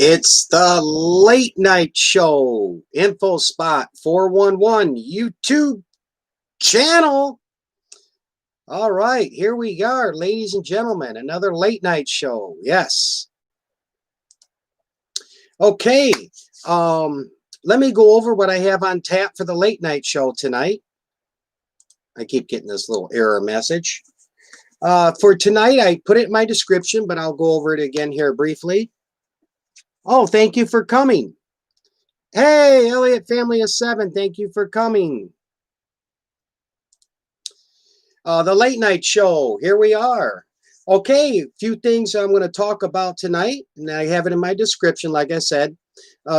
It's the late night show, Info Spot 411 YouTube channel. All right, here we are, ladies and gentlemen, another late night show. Yes. Okay, let me go over what I have on tap for the late night show tonight. I keep getting this little error message. For tonight, I put it in my description, but I'll go over it again here briefly. Oh, thank you for coming. Hey, Elliott family of 7, thank you for coming. The late night show, here we are. Okay, a few things I'm going to talk about tonight, and I have it in my description, like I said.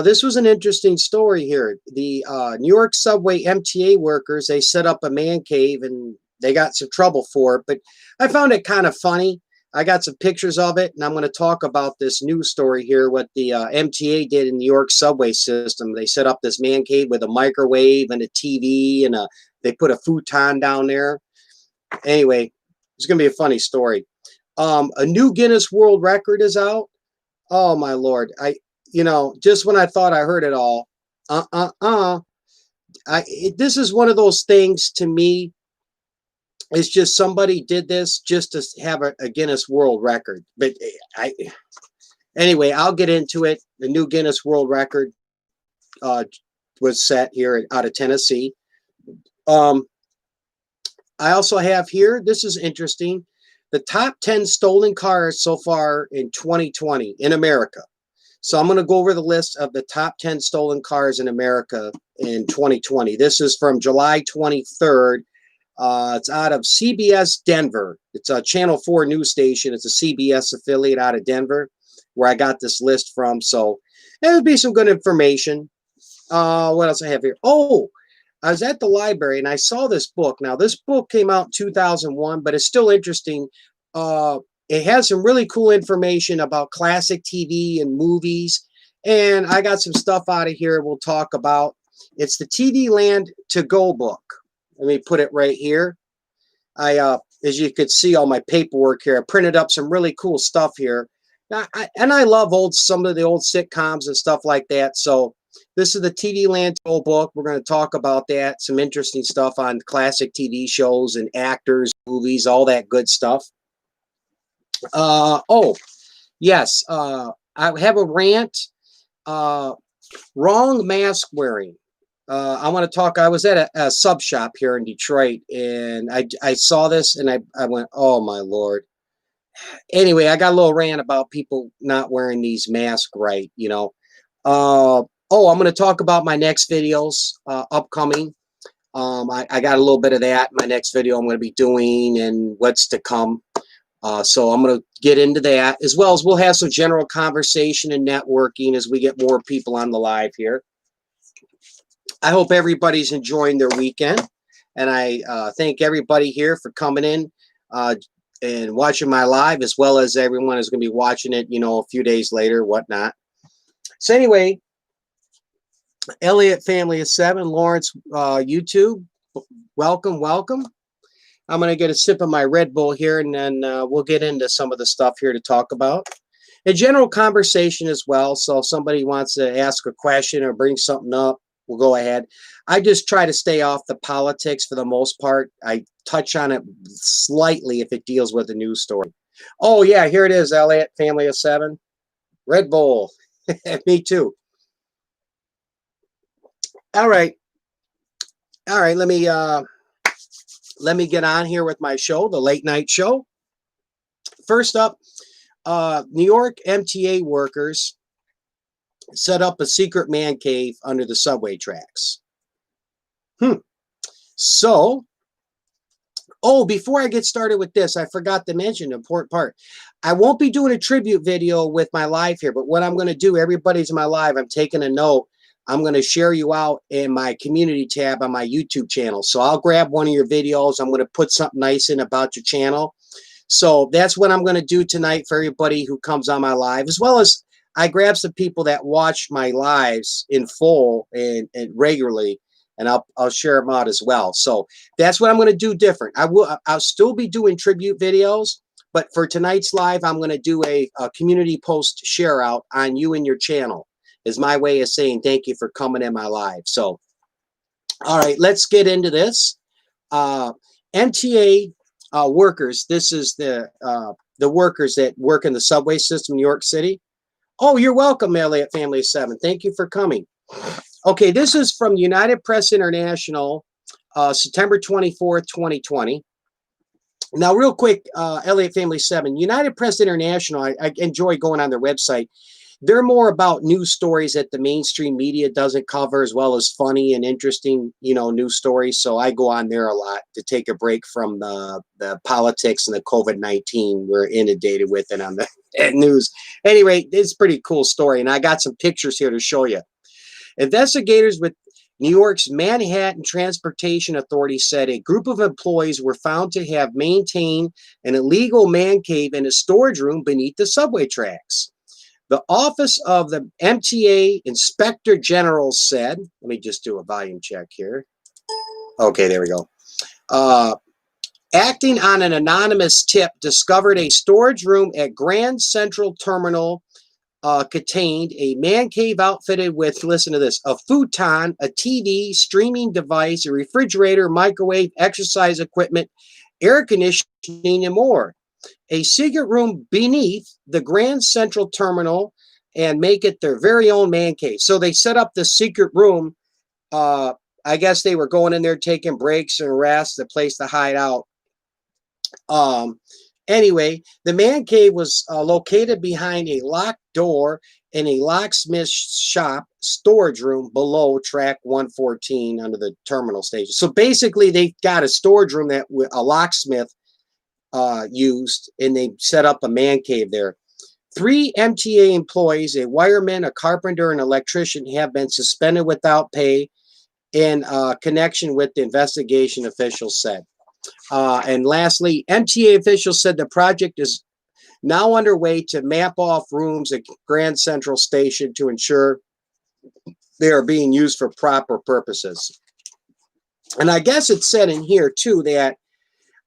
This was an interesting story here. The New York subway MTA workers, they set up a man cave, and they got some trouble for it, but I found it kind of funny. I got some pictures of it, and I'm going to talk about this news story here, what the MTA did in New York subway system. They set up this man cave with a microwave and a TV, and they put a futon down there. Anyway, it's going to be a funny story. A new Guinness World Record is out. Oh, my Lord. Just when I thought I heard it all, this is one of those things to me. It's just somebody did this just to have a Guinness World Record. But anyway, I'll get into it. The new Guinness World Record was set here out of Tennessee. I also have here, this is interesting, the top 10 stolen cars so far in 2020 in America. So I'm going to go over the list of the top 10 stolen cars in America in 2020. This is from July 23rd. It's out of CBS Denver. It's a Channel 4 news station. It's a CBS affiliate out of Denver where I got this list from. So it would be some good information. What else I have here? Oh, I was at the library and I saw this book. Now, this book came out in 2001, but it's still interesting. It has some really cool information about classic TV and movies. And I got some stuff out of here we'll talk about. It's the TV Land to Go book. Let me put it right here. As you could see all my paperwork here, I printed up some really cool stuff here. I love some of the old sitcoms and stuff like that. So this is the TV Land to Go book. We're going to talk about that. Some interesting stuff on classic TV shows and actors, movies, all that good stuff. Oh, yes. I have a rant. Wrong mask wearing. I want to talk. I was at a sub shop here in Detroit, and I saw this, and I went, oh, my Lord. Anyway, I got a little rant about people not wearing these masks right, I'm going to talk about my next videos upcoming. I got a little bit of that in my next video I'm going to be doing and what's to come. So I'm going to get into that, as well as we'll have some general conversation and networking as we get more people on the live here. I hope everybody's enjoying their weekend, and I thank everybody here for coming in and watching my live, as well as everyone is going to be watching it, a few days later, whatnot. So anyway, Elliott family of 7, Lawrence YouTube, welcome. I'm going to get a sip of my Red Bull here, and then we'll get into some of the stuff here to talk about. A general conversation as well, so if somebody wants to ask a question or bring something up, we'll go ahead. I just try to stay off the politics for the most part. I touch on it slightly if it deals with a news story. Oh, yeah, here it is, Elliott, family of 7. Red Bull. Me too. All right. Let me get on here with my show, the late night show. First up, New York MTA workers set up a secret man cave under the subway tracks. So, before I get started with this, I forgot to mention an important part. I won't be doing a tribute video with my live here, but what I'm going to do, everybody's in my live, I'm taking a note. I'm going to share you out in my community tab on my YouTube channel. So I'll grab one of your videos. I'm going to put something nice in about your channel. So that's what I'm going to do tonight for everybody who comes on my live, as well as I grab some people that watch my lives in full and regularly, and I'll share them out as well. So that's what I'm going to do different. I'll still be doing tribute videos, But for tonight's live, I'm going to do a community post share out on you and your channel. Is my way of saying thank you for coming in my live. So, all right, let's get into this. MTA workers. This is the workers that work in the subway system in New York City. Oh, you're welcome, Elliott Family 7. Thank you for coming. Okay, this is from United Press International, September 24th, 2020. Now, real quick, Elliott Family 7, United Press International, I enjoy going on their website. They're more about news stories that the mainstream media doesn't cover, as well as funny and interesting, news stories. So I go on there a lot to take a break from the politics and the COVID-19 we're inundated with it on the news. Anyway, it's a pretty cool story, and I got some pictures here to show you. Investigators with New York's Manhattan Transportation Authority said a group of employees were found to have maintained an illegal man cave in a storage room beneath the subway tracks. The Office of the MTA Inspector General said, let me just do a volume check here. Okay, there we go. Acting on an anonymous tip, discovered a storage room at Grand Central Terminal contained a man cave outfitted with, listen to this, a futon, a TV, streaming device, a refrigerator, microwave, exercise equipment, air conditioning, and more. A secret room beneath the Grand Central Terminal and make it their very own man cave. So they set up the secret room. I guess they were going in there taking breaks and rest, a place to hide out. Anyway, the man cave was located behind a locked door in a locksmith shop storage room below track 114 under the terminal station. So basically, they got a storage room that a locksmith used, and they set up a man cave there. 3 MTA employees, a wireman, a carpenter, and an electrician, have been suspended without pay in connection with the investigation, officials said. And lastly, MTA officials said the project is now underway to map off rooms at Grand Central Station to ensure they are being used for proper purposes. And I guess it said in here, too, that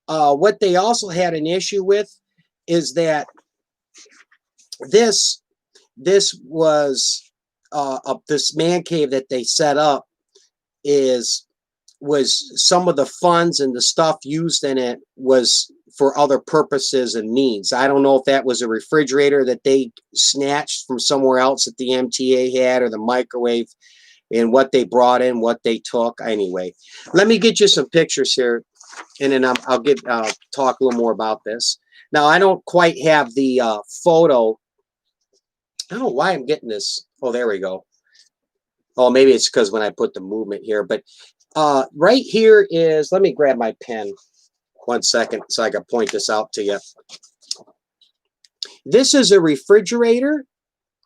what they also had an issue with is that this was this man cave that they set up was some of the funds and the stuff used in it was for other purposes and means. I don't know if that was a refrigerator that they snatched from somewhere else that the MTA had, or the microwave, and what they brought in, what they took. Anyway, let me get you some pictures here, and then I'll talk a little more about this. Now, I don't quite have the photo. I don't know why I'm getting this. Oh, there we go. Oh, maybe it's because when I put the movement here, but right here is, let me grab my pen 1 second so I can point this out to you. This is a refrigerator.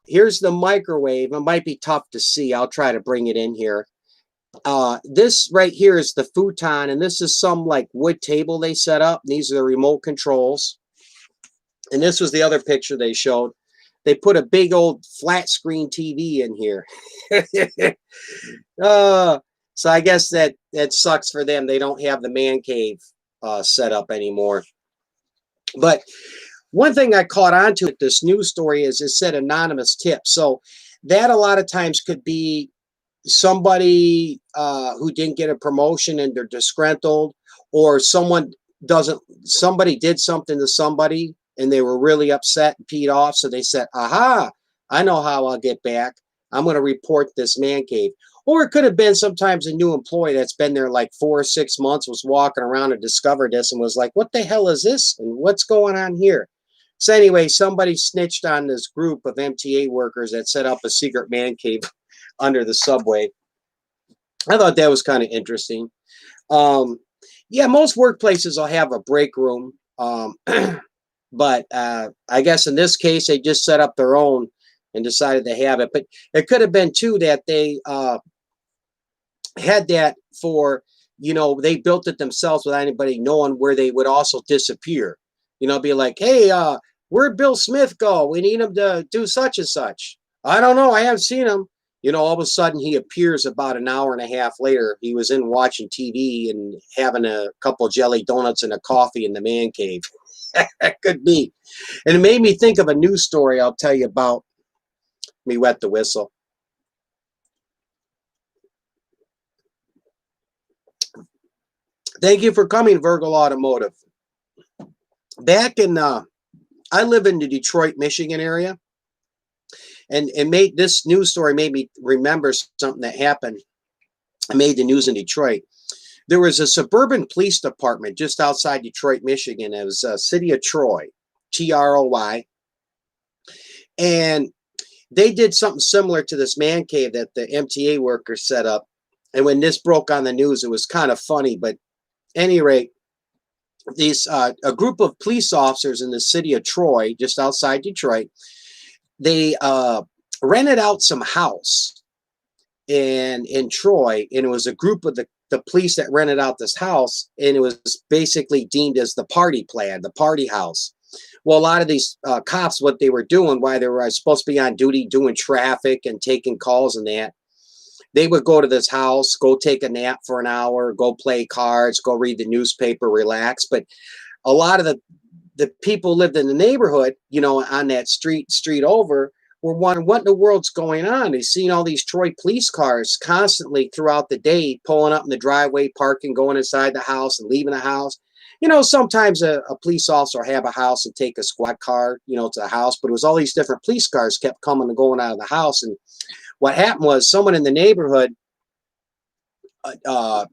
Here's the microwave. It might be tough to see. I'll try to bring it in here. This right here is the futon, and this is some like wood table they set up. These are the remote controls. And this was the other picture they showed. They put a big old flat screen TV in here. So I guess that sucks for them. They don't have the man cave set up anymore. But one thing I caught on to with this news story is it said anonymous tip. So that a lot of times could be somebody who didn't get a promotion and they're disgruntled, or somebody did something to somebody and they were really upset and peed off. So they said, aha, I know how I'll get back. I'm going to report this man cave. Or it could have been sometimes a new employee that's been there like 4 or 6 months, was walking around and discovered this and was like, what the hell is this? And what's going on here? So anyway, somebody snitched on this group of MTA workers that set up a secret man cave under the subway. I thought that was kind of interesting. Yeah, most workplaces will have a break room. But I guess in this case, they just set up their own and decided to have it. But it could have been, too, that they had that for, they built it themselves without anybody knowing, where they would also disappear. Be like, hey, where'd Bill Smith go? We need him to do such and such. I don't know. I haven't seen him. All of a sudden he appears about an hour and a half later. He was in watching TV and having a couple of jelly donuts and a coffee in the man cave. That could be. And it made me think of a news story I'll tell you about. Me wet the whistle. Thank you for coming, Virgo Automotive. Back in, I live in the Detroit, Michigan area. And it made this news story made me remember something that happened. I made the news in Detroit. There was a suburban police department just outside Detroit, Michigan. It was city of Troy, Troy. And they did something similar to this man cave that the MTA workers set up. And when this broke on the news, it was kind of funny. But at any rate, these a group of police officers in the city of Troy, just outside Detroit, they rented out some house in Troy, and it was a group of the police that rented out this house, and it was basically deemed as the party plan, the party house. Well, a lot of these cops, what they were doing while they were supposed to be on duty doing traffic and taking calls and that, they would go to this house, go take a nap for an hour, go play cards, go read the newspaper, relax. But a lot of the people lived in the neighborhood, you know, on that street over, were wondering what in the world's going on. They've seen all these Troy police cars constantly throughout the day, pulling up in the driveway, parking, going inside the house and leaving the house. You know, sometimes a police officer will have a house and take a squad car, you know, to the house, but it was all these different police cars kept coming and going out of the house. And what happened was someone in the neighborhood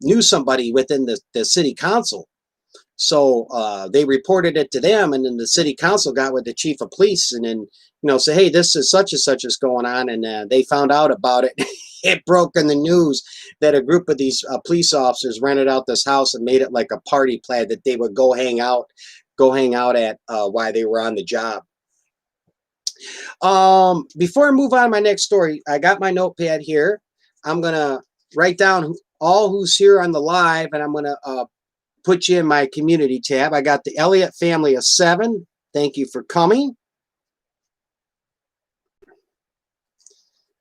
knew somebody within the city council. So they reported it to them, and then the city council got with the chief of police and then, you know, say, hey, this is such and such is going on. And they found out about it. It broke in the news that a group of these police officers rented out this house and made it like a party plan that they would go hang out at while they were on the job. Before I move on to my next story, I got my notepad here. I'm going to write down all who's here on the live, and I'm going to put you in my community tab. I got the Elliott family of 7. Thank you for coming.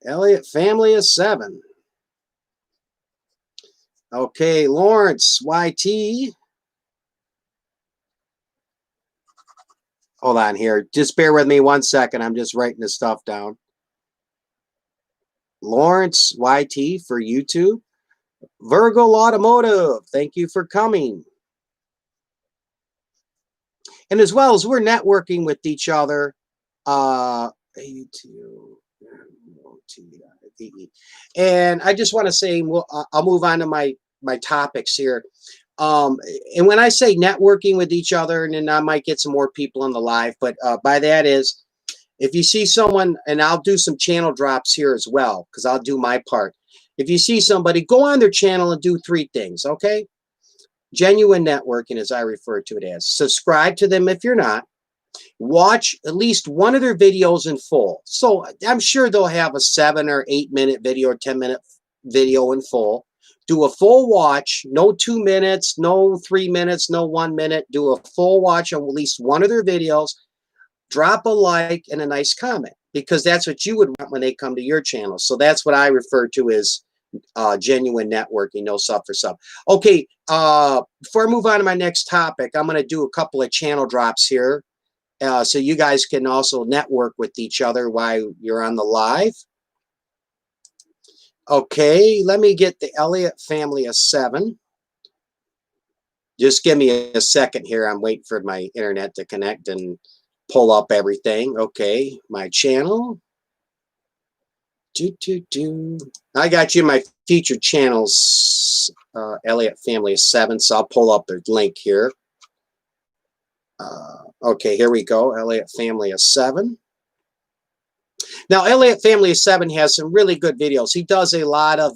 Elliott family of 7. Okay, Lawrence YT. Hold on here. Just bear with me 1 second. I'm just writing this stuff down. Lawrence YT for YouTube. Virgo Automotive, thank you for coming. And as well as we're networking with each other, and I just want to say, I'll move on to my topics here. And when I say networking with each other, and then I might get some more people on the live, but by that is, if you see someone, and I'll do some channel drops here as well, because I'll do my part. If you see somebody, go on their channel and do 3 things, okay? Genuine networking, as I refer to it as. Subscribe to them if you're not. Watch at least one of their videos in full. So I'm sure they'll have a 7 or 8 minute video or 10-minute video in full. Do a full watch, no 2 minutes, no 3 minutes, no 1 minute. Do a full watch on at least one of their videos. Drop a like and a nice comment, because that's what you would want when they come to your channel. So that's what I refer to as genuine networking, no sub for sub. Okay, before I move on to my next topic, I'm going to do a couple of channel drops here so you guys can also network with each other while you're on the live. Okay, let me get the Elliott family of 7. Just give me a second here. I'm waiting for my internet to connect and pull up everything. Okay, my channel. I got you my featured channels, Elliott family of 7. So I'll pull up the link here. Okay, here we go. Elliott family of 7. Now, Elliott family of 7 has some really good videos. He does a lot of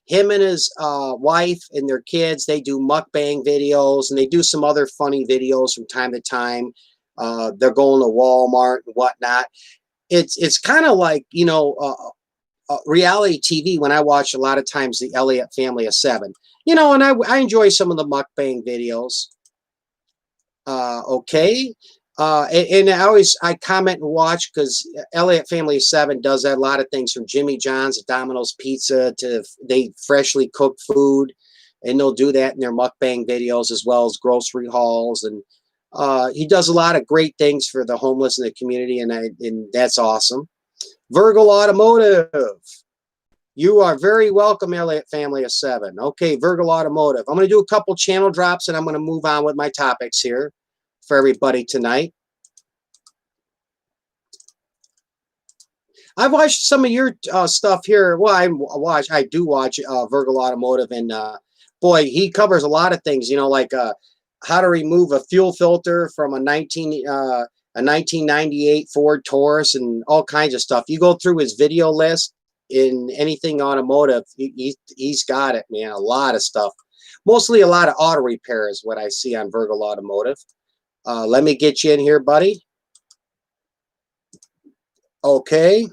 him and his wife and their kids. They do mukbang videos, and they do some other funny videos from time to time. They're going to Walmart and whatnot. It's kind of like, you know, reality TV. When I watch a lot of times the Elliott family of 7, you know, and I enjoy some of the mukbang videos. Okay. And I comment and watch, because Elliott family of 7 does a lot of things, from Jimmy John's to Domino's Pizza to they freshly cooked food, and they'll do that in their mukbang videos, as well as grocery hauls. And He does a lot of great things for the homeless in the community, and that's awesome. Virgil Automotive. You are very welcome, Elliott family of 7. Okay, Virgil Automotive. I'm going to do a couple channel drops, and I'm going to move on with my topics here for everybody tonight. I've watched some of your stuff here. Well, I do watch Virgil Automotive, and boy, he covers a lot of things. You know, like how to remove a fuel filter from a 1998 Ford Taurus, and all kinds of stuff. You go through his video list in anything automotive, he's got it, man. A lot of stuff, mostly a lot of auto repair is what I see on Virgil Automotive. Let me get you in here, buddy. Okay.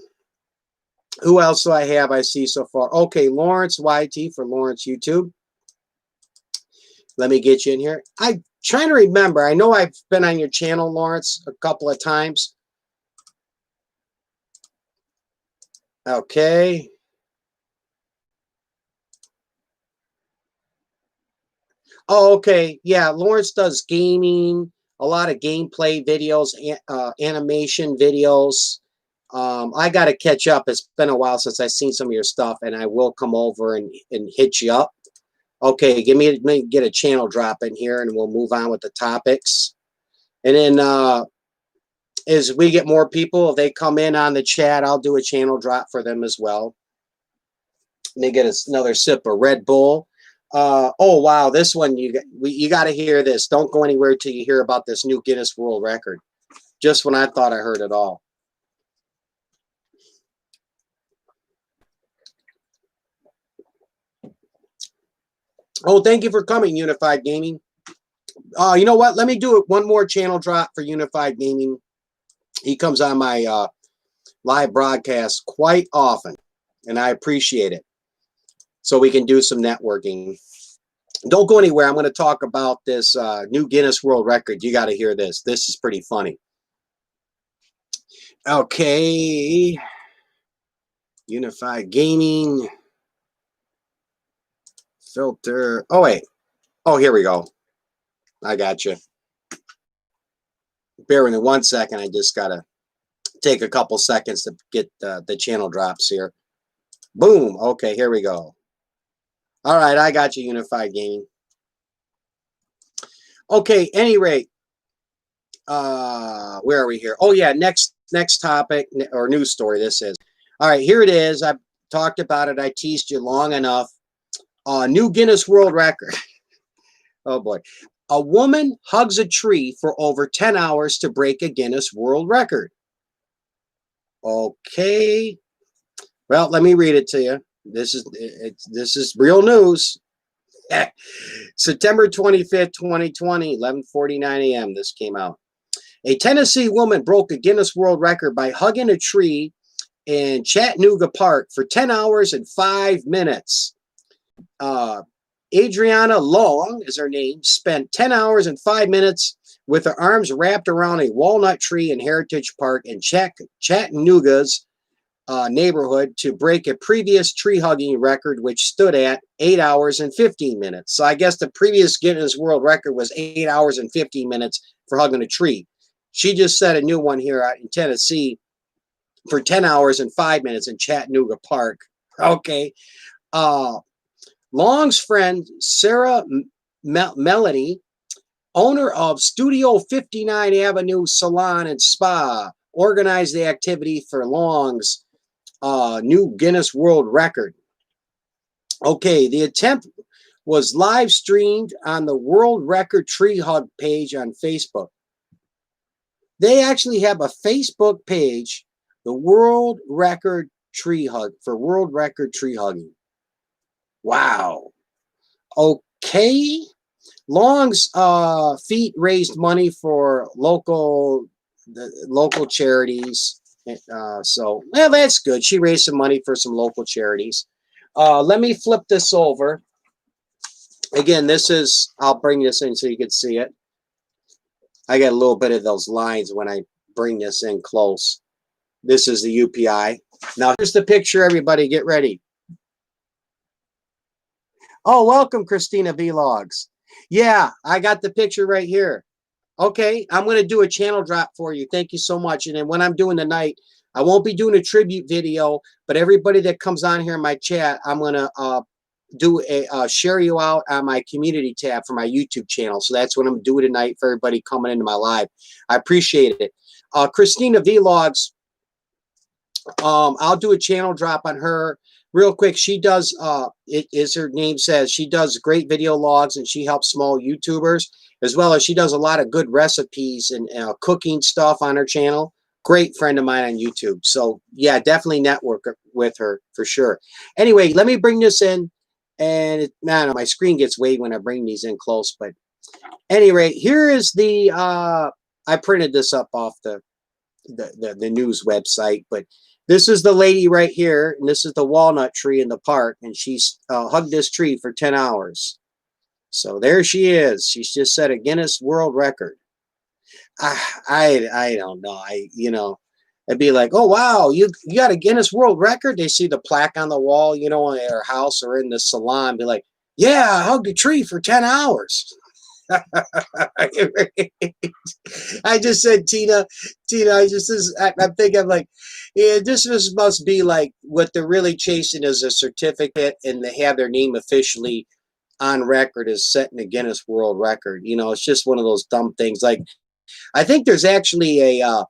Who else do I have I see so far? Okay, Lawrence YT for Lawrence YouTube. Let me get you in here. I'm trying to remember. I know I've been on your channel, Lawrence, a couple of times. Okay. Oh, okay. Yeah, Lawrence does gaming, a lot of gameplay videos, animation videos. I got to catch up. It's been a while since I've seen some of your stuff, and I will come over and hit you up. Okay, let me get a channel drop in here, and we'll move on with the topics. And then as we get more people, if they come in on the chat, I'll do a channel drop for them as well. Let me get another sip of Red Bull. Oh, wow, this one, you got to hear this. Don't go anywhere till you hear about this new Guinness World Record. Just when I thought I heard it all. Oh, thank you for coming, Unified Gaming. You know what? Let me do one more channel drop for Unified Gaming. He comes on my live broadcast quite often, and I appreciate it. So we can do some networking. Don't go anywhere. I'm going to talk about this new Guinness World Record. You got to hear this. This is pretty funny. Okay. Unified Gaming. Filter. Oh, wait. Oh, here we go. I got you. Bear with me 1 second. I just got to take a couple seconds to get the channel drops here. Boom. Okay, here we go. All right, I got you, Unified Gaming. Okay, any rate, where are we here? Oh, yeah, next topic or news story this is. All right, here it is. I've talked about it. I teased you long enough. New Guinness World Record. Oh, boy. A woman hugs a tree for over 10 hours to break a Guinness World Record. Okay. Well, let me read it to you. This is real news. September 25th, 2020, 11:49 a.m. This came out. A Tennessee woman broke a Guinness World Record by hugging a tree in Chattanooga Park for 10 hours and 5 minutes. Adriana Long is her name, spent 10 hours and 5 minutes with her arms wrapped around a walnut tree in Heritage Park in Chattanooga's neighborhood to break a previous tree hugging record, which stood at 8 hours and 15 minutes. So I guess the previous Guinness World Record was 8 hours and 15 minutes for hugging a tree. She just set a new one here in Tennessee for 10 hours and 5 minutes in Chattanooga Park. Okay. Long's friend, Sarah Melanie, owner of Studio 59 Avenue Salon and Spa, organized the activity for Long's new Guinness World Record. Okay, the attempt was live streamed on the World Record Tree Hug page on Facebook. They actually have a Facebook page, the World Record Tree Hug, for World Record Tree Hugging. Wow. Okay. Long's feet raised money for local charities. So, well, that's good. She raised some money for some local charities. Let me flip this over. Again, I'll bring this in so you can see it. I got a little bit of those lines when I bring this in close. This is the UPI. Now, here's the picture, everybody. Get ready. Oh, welcome, Christina Vlogs. Yeah, I got the picture right here. Okay, I'm going to do a channel drop for you. Thank you so much. And then when I'm doing the night, I won't be doing a tribute video, but everybody that comes on here in my chat, I'm going to do a share you out on my community tab for my YouTube channel. So that's what I'm doing tonight for everybody coming into my live. I appreciate it. Christina Vlogs, I'll do a channel drop on her real quick. She does, it is her name says, she does great video logs and she helps small YouTubers, as well as she does a lot of good recipes and cooking stuff on her channel. Great friend of mine on YouTube. So yeah, definitely network with her for sure. Anyway, let me bring this in. And man, my screen gets wavy when I bring these in close. But anyway, here is the, I printed this up off the news website, but this is the lady right here, and this is the walnut tree in the park, and she's hugged this tree for 10 hours. So there she is. She's just set a Guinness World Record. I don't know. I'd be like, oh wow, you got a Guinness World Record. They see the plaque on the wall, in their house or in the salon. Be like, yeah, I hugged a tree for 10 hours. I just said, Tina, I'm thinking like, yeah, this must be like what they're really chasing is a certificate, and they have their name officially on record as setting a Guinness World Record. It's just one of those dumb things. Like, I think there's actually a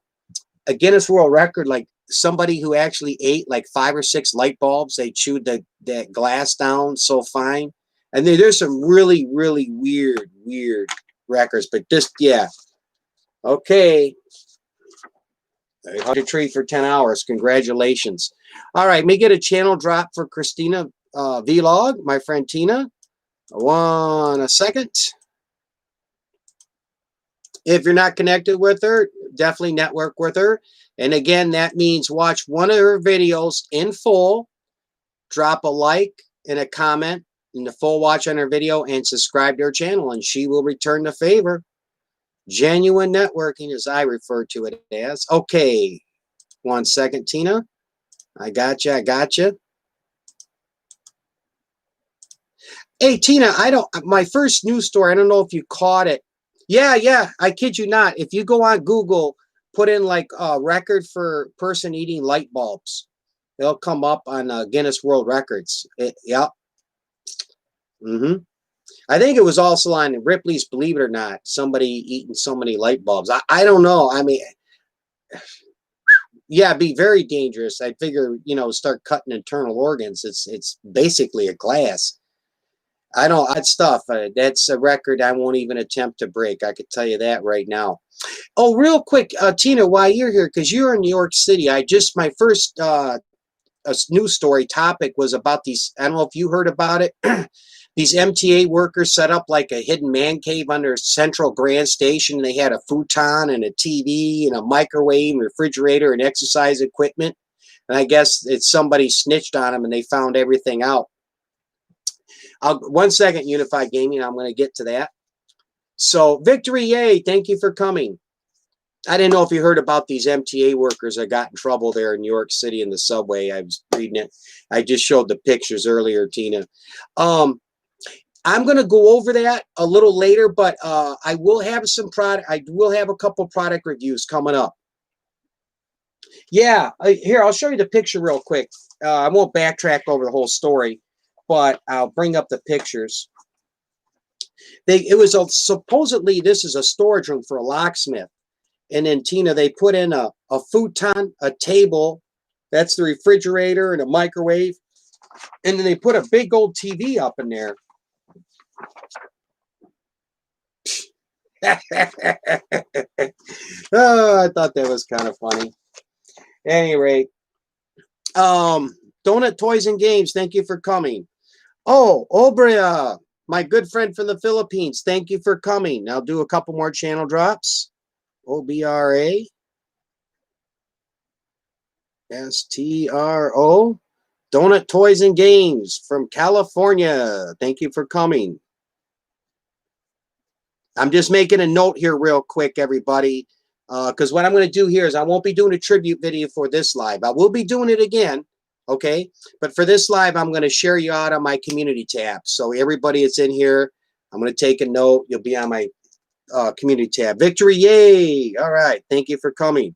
Guinness World Record, like somebody who actually ate like 5 or 6 light bulbs. They chewed that glass down so fine. And there's some really, really weird records. But this, yeah. Okay. I hugged a tree for 10 hours. Congratulations. All right. Let me get a channel drop for Christina Vlog, my friend Tina. A second. If you're not connected with her, definitely network with her. And again, that means watch one of her videos in full, drop a like and a comment in the full watch on her video, and subscribe to her channel, and she will return the favor. Genuine networking, as I refer to it as. Okay, 1 second, Tina. I got you. Hey, Tina, my first news story, I don't know if you caught it. Yeah, I kid you not. If you go on Google, put in like a record for person eating light bulbs, it'll come up on Guinness World Records. Yep. I think it was also on Ripley's Believe It or Not, somebody eating so many light bulbs. I don't know. I mean, yeah, it'd be very dangerous. I figure, start cutting internal organs. It's basically a glass. I don't, odd stuff. That's a record I won't even attempt to break. I could tell you that right now. Oh, real quick, Tina, while you're here, because you're in New York City, my first news story topic was about these, I don't know if you heard about it. These MTA workers set up like a hidden man cave under Central Grand Station. They had a futon and a TV and a microwave, refrigerator, and exercise equipment. And I guess it's somebody snitched on them and they found everything out. 1 second, Unified Gaming. I'm going to get to that. So, Victory, yay. Thank you for coming. I didn't know if you heard about these MTA workers that got in trouble there in New York City in the subway. I was reading it. I just showed the pictures earlier, Tina. I'm going to go over that a little later, but I will have some product. I will have a couple product reviews coming up. Yeah, here, I'll show you the picture real quick. I won't backtrack over the whole story, but I'll bring up the pictures. Supposedly this is a storage room for a locksmith. And then, Tina, they put in a futon, a table, that's the refrigerator, and a microwave. And then they put a big old TV up in there. Oh, I thought that was kind of funny. At any rate, Donut Toys and Games, thank you for coming. Oh, Obria, my good friend from the Philippines, thank you for coming. I'll do a couple more channel drops. OBRA. STRO. Donut Toys and Games from California. Thank you for coming. I'm just making a note here real quick, everybody, because what I'm going to do here is I won't be doing a tribute video for this live. I will be doing it again, okay? But for this live, I'm going to share you out on my community tab. So everybody that's in here, I'm going to take a note. You'll be on my community tab. Victory, yay! All right, thank you for coming.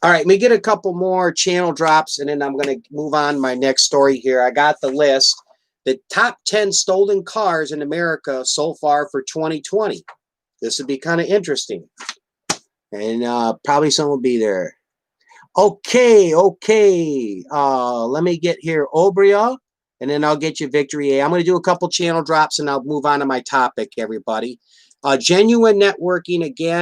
All right, let me get a couple more channel drops, and then I'm going to move on to my next story here. I got the list. The top 10 stolen cars in America so far for 2020. This would be kind of interesting. And probably some will be there. Okay. Let me get here Obria, and then I'll get you Victory A. I'm going to do a couple channel drops, and I'll move on to my topic, everybody. Genuine networking again.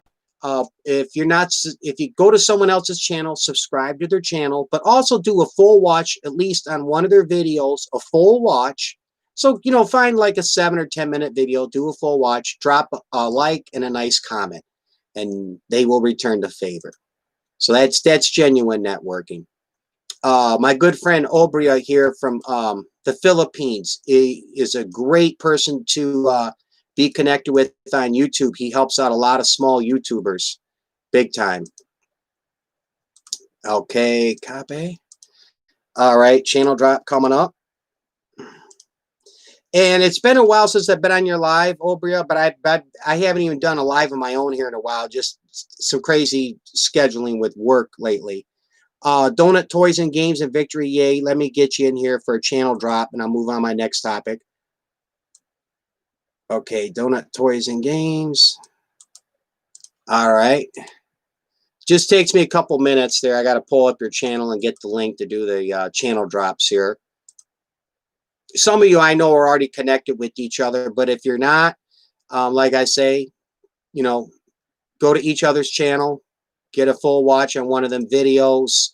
If you go to someone else's channel, subscribe to their channel, but also do a full watch, at least on one of their videos, a full watch. So, find like a 7 or 10 minute video, do a full watch, drop a like and a nice comment, and they will return the favor. So that's genuine networking. My good friend Obria here from the Philippines is a great person to be connected with on YouTube. He helps out a lot of small YouTubers, big time. Okay, copy. All right, channel drop coming up. And it's been a while since I've been on your live, Obria, but I haven't even done a live of my own here in a while. Just some crazy scheduling with work lately. Donut Toys and Games and Victory, yay. Let me get you in here for a channel drop, and I'll move on to my next topic. Okay, Donut Toys and Games. All right. Just takes me a couple minutes there. I got to pull up your channel and get the link to do the channel drops here. Some of you I know are already connected with each other, but if you're not, like I say, go to each other's channel, get a full watch on one of them videos,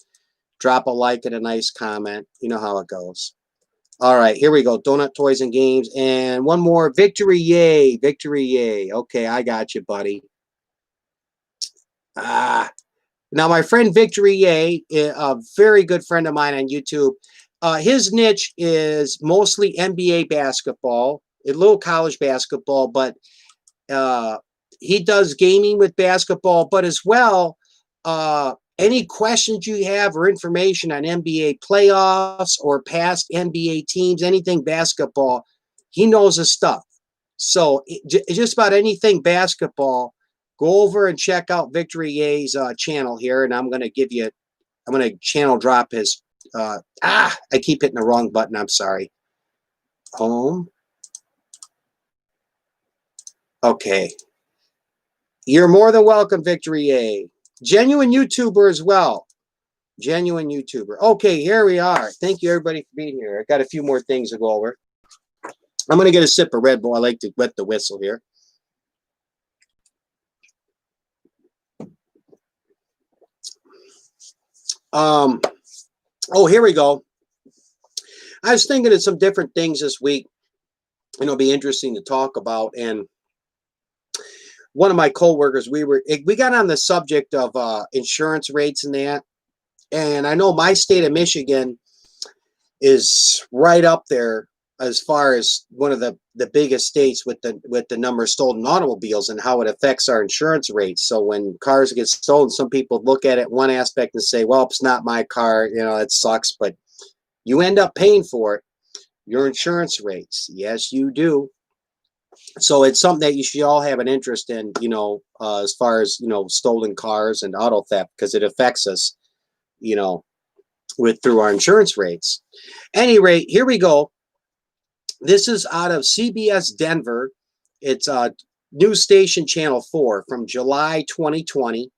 drop a like and a nice comment. You know how it goes. All right, here we go. Donut Toys and Games. And one more. Victory, yay. Victory, yay. Okay, I got you, buddy. Now, my friend Victory, yay, a very good friend of mine on YouTube. His niche is mostly NBA basketball, a little college basketball, but he does gaming with basketball, but as well, any questions you have or information on NBA playoffs or past NBA teams, anything basketball, he knows his stuff. So just about anything basketball, go over and check out Victory Ye's channel here, and I'm going to channel drop his, I keep hitting the wrong button, I'm sorry. Home. Okay. You're more than welcome, Victory A. Genuine YouTuber as well. Genuine YouTuber. Okay, here we are. Thank you, everybody, for being here. I got a few more things to go over. I'm going to get a sip of Red Bull. I like to wet the whistle here. Oh, here we go. I was thinking of some different things this week. It'll be interesting to talk about. And one of my coworkers, we got on the subject of insurance rates and that. And I know my state of Michigan is right up there as far as one of the biggest states with the number of stolen automobiles and how it affects our insurance rates. So when cars get stolen, some people look at it one aspect and say, well, it's not my car, it sucks, but you end up paying for it. Your insurance rates. Yes, you do. So it's something that you should all have an interest in, as far as, stolen cars and auto theft, because it affects us, through our insurance rates. Any rate, here we go. This is out of CBS Denver. It's news station channel 4 from July 2020.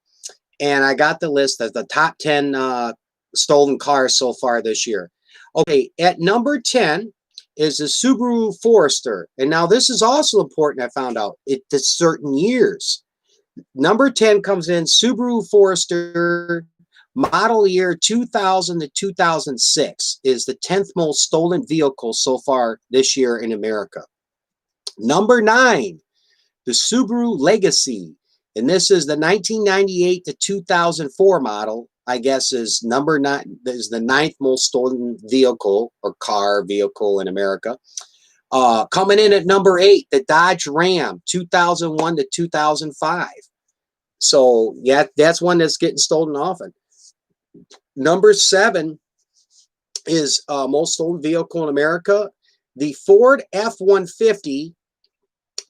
And I got the list of the top 10 stolen cars so far this year. Okay, at number 10 is the Subaru Forester. And now this is also important, I found out. It's certain years. Number 10 comes in Subaru Forester, model year 2000 to 2006 is the 10th most stolen vehicle so far this year in America. Number 9, the Subaru Legacy. And this is the 1998 to 2004 model. I guess is number 9, is the 9th most stolen vehicle or car vehicle in America. Coming in at number 8, the Dodge Ram 2001 to 2005. So yeah, that's one that's getting stolen often. Number 7 is most stolen vehicle in America, the Ford F-150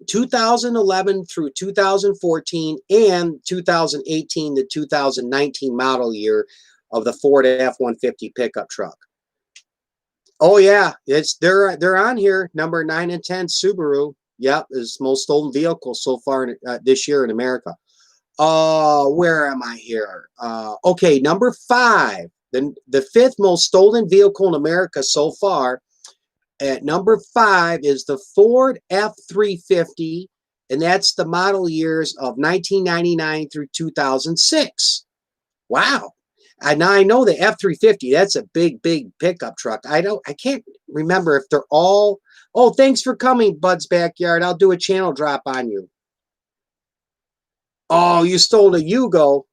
2011 through 2014 and 2018 to 2019 model year of the Ford F-150 pickup truck. Oh yeah, they're on here. Number 9 and 10 Subaru. Yep, is most stolen vehicle so far this year in America. Where am I here? Okay, number 5. The 5th most stolen vehicle in America so far. At number 5 is the Ford F-350, and that's the model years of 1999 through 2006. Wow. Now I know the F-350, that's a big pickup truck. I can't remember if they're all. Oh, thanks for coming, Bud's Backyard. I'll do a channel drop on you. Oh, you stole a Yugo.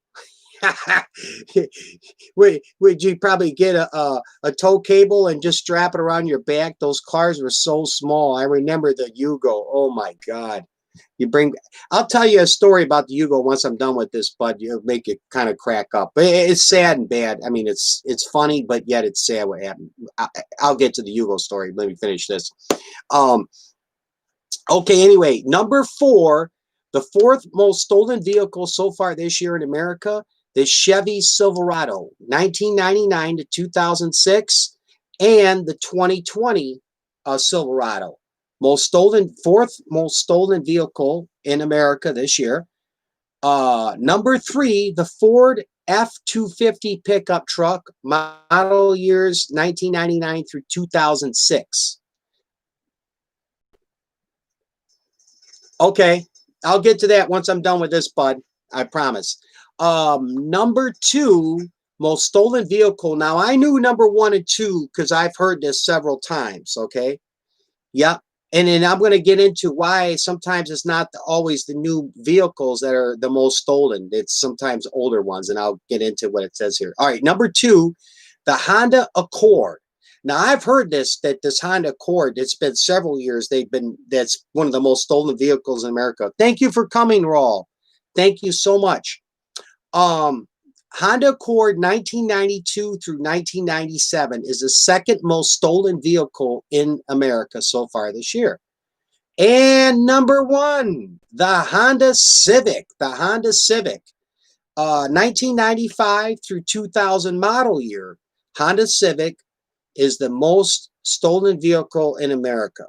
Would you probably get a tow cable and just strap it around your back? Those cars were so small. I remember the Yugo. Oh my God. I'll tell you a story about the Yugo once I'm done with this, Bud. You'll make it kind of crack up. But it's sad and bad. I mean, it's funny, but yet it's sad what happened. I'll get to the Yugo story. Let me finish this. Okay, anyway, number 4, the 4th most stolen vehicle so far this year in America, the Chevy Silverado, 1999 to 2006, and the 2020 Silverado. 4th most stolen vehicle in America this year. Number 3, the Ford F-250 pickup truck, model years 1999 through 2006. Okay, I'll get to that once I'm done with this, Bud. I promise. Number 2 most stolen vehicle. Now I knew number 1 and 2 because I've heard this several times. Okay, yep. And then I'm going to get into why sometimes it's not always the new vehicles that are the most stolen. It's sometimes older ones, and I'll get into what it says here. All right, number 2, the Honda Accord. Now I've heard that this Honda Accord, it's been several years. That's one of the most stolen vehicles in America. Thank you for coming, Raul. Thank you so much. Honda Accord 1992 through 1997 is the 2nd most stolen vehicle in America so far this year. And number 1, the Honda Civic. The Honda Civic, 1995 through 2000 model year. Honda Civic is the most stolen vehicle in America.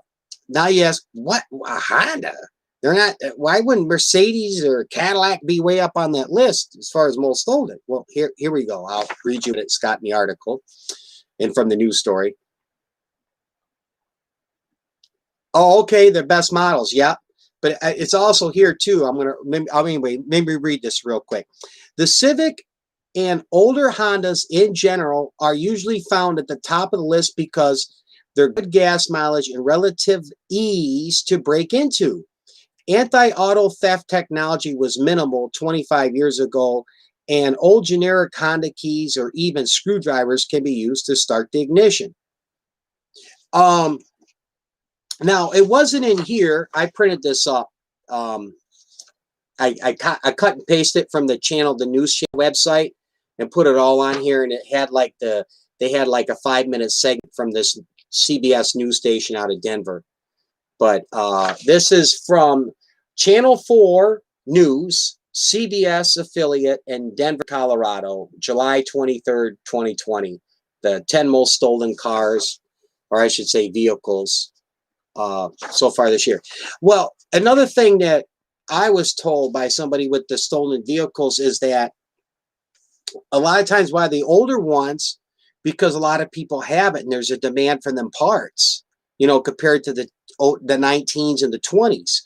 Now you ask, what? A Honda? They're not. Why wouldn't Mercedes or Cadillac be way up on that list as far as most stolen? Well, here we go. I'll read you what it's got in the article and from the news story. Oh, okay, the best models, yeah, but it's also here too. Maybe read this real quick. The Civic and older Hondas in general are usually found at the top of the list because they're good gas mileage and relative ease to break into. Anti-auto theft technology was minimal 25 years ago, and old generic Honda keys or even screwdrivers can be used to start the ignition. Now, it wasn't in here. I printed this up. I cut and pasted it from the news channel website and put it all on here, and it had they had like a 5-minute segment from this CBS news station out of Denver. But this is from Channel 4 News, CBS affiliate in Denver, Colorado, July 23rd, 2020. The 10 most stolen cars, or I should say vehicles, so far this year. Well, another thing that I was told by somebody with the stolen vehicles is that a lot of times why the older ones, because a lot of people have it and there's a demand for them parts, compared to the 19s and the 20s.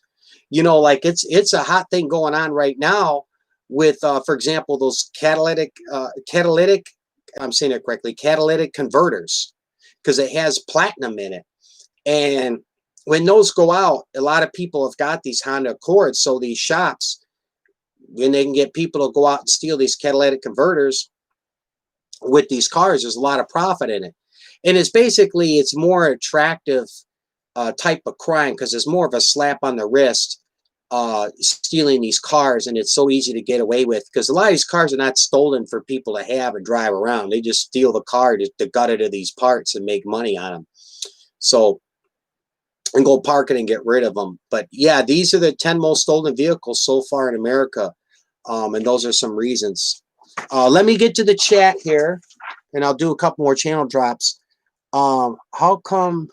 Like it's a hot thing going on right now with, for example, those catalytic, I'm saying it correctly, catalytic converters, because it has platinum in it. And when those go out, a lot of people have got these Honda Accords. So these shops, when they can get people to go out and steal these catalytic converters with these cars, there's a lot of profit in it. And it's more attractive type of crime because it's more of a slap on the wrist, stealing these cars, and it's so easy to get away with because a lot of these cars are not stolen for people to have and drive around. They just steal the car to gut it of these parts and make money on them. So and go park it and get rid of them. But yeah, these are the 10 most stolen vehicles so far in America. And those are some reasons. Let me get to the chat here, and I'll do a couple more channel drops. How come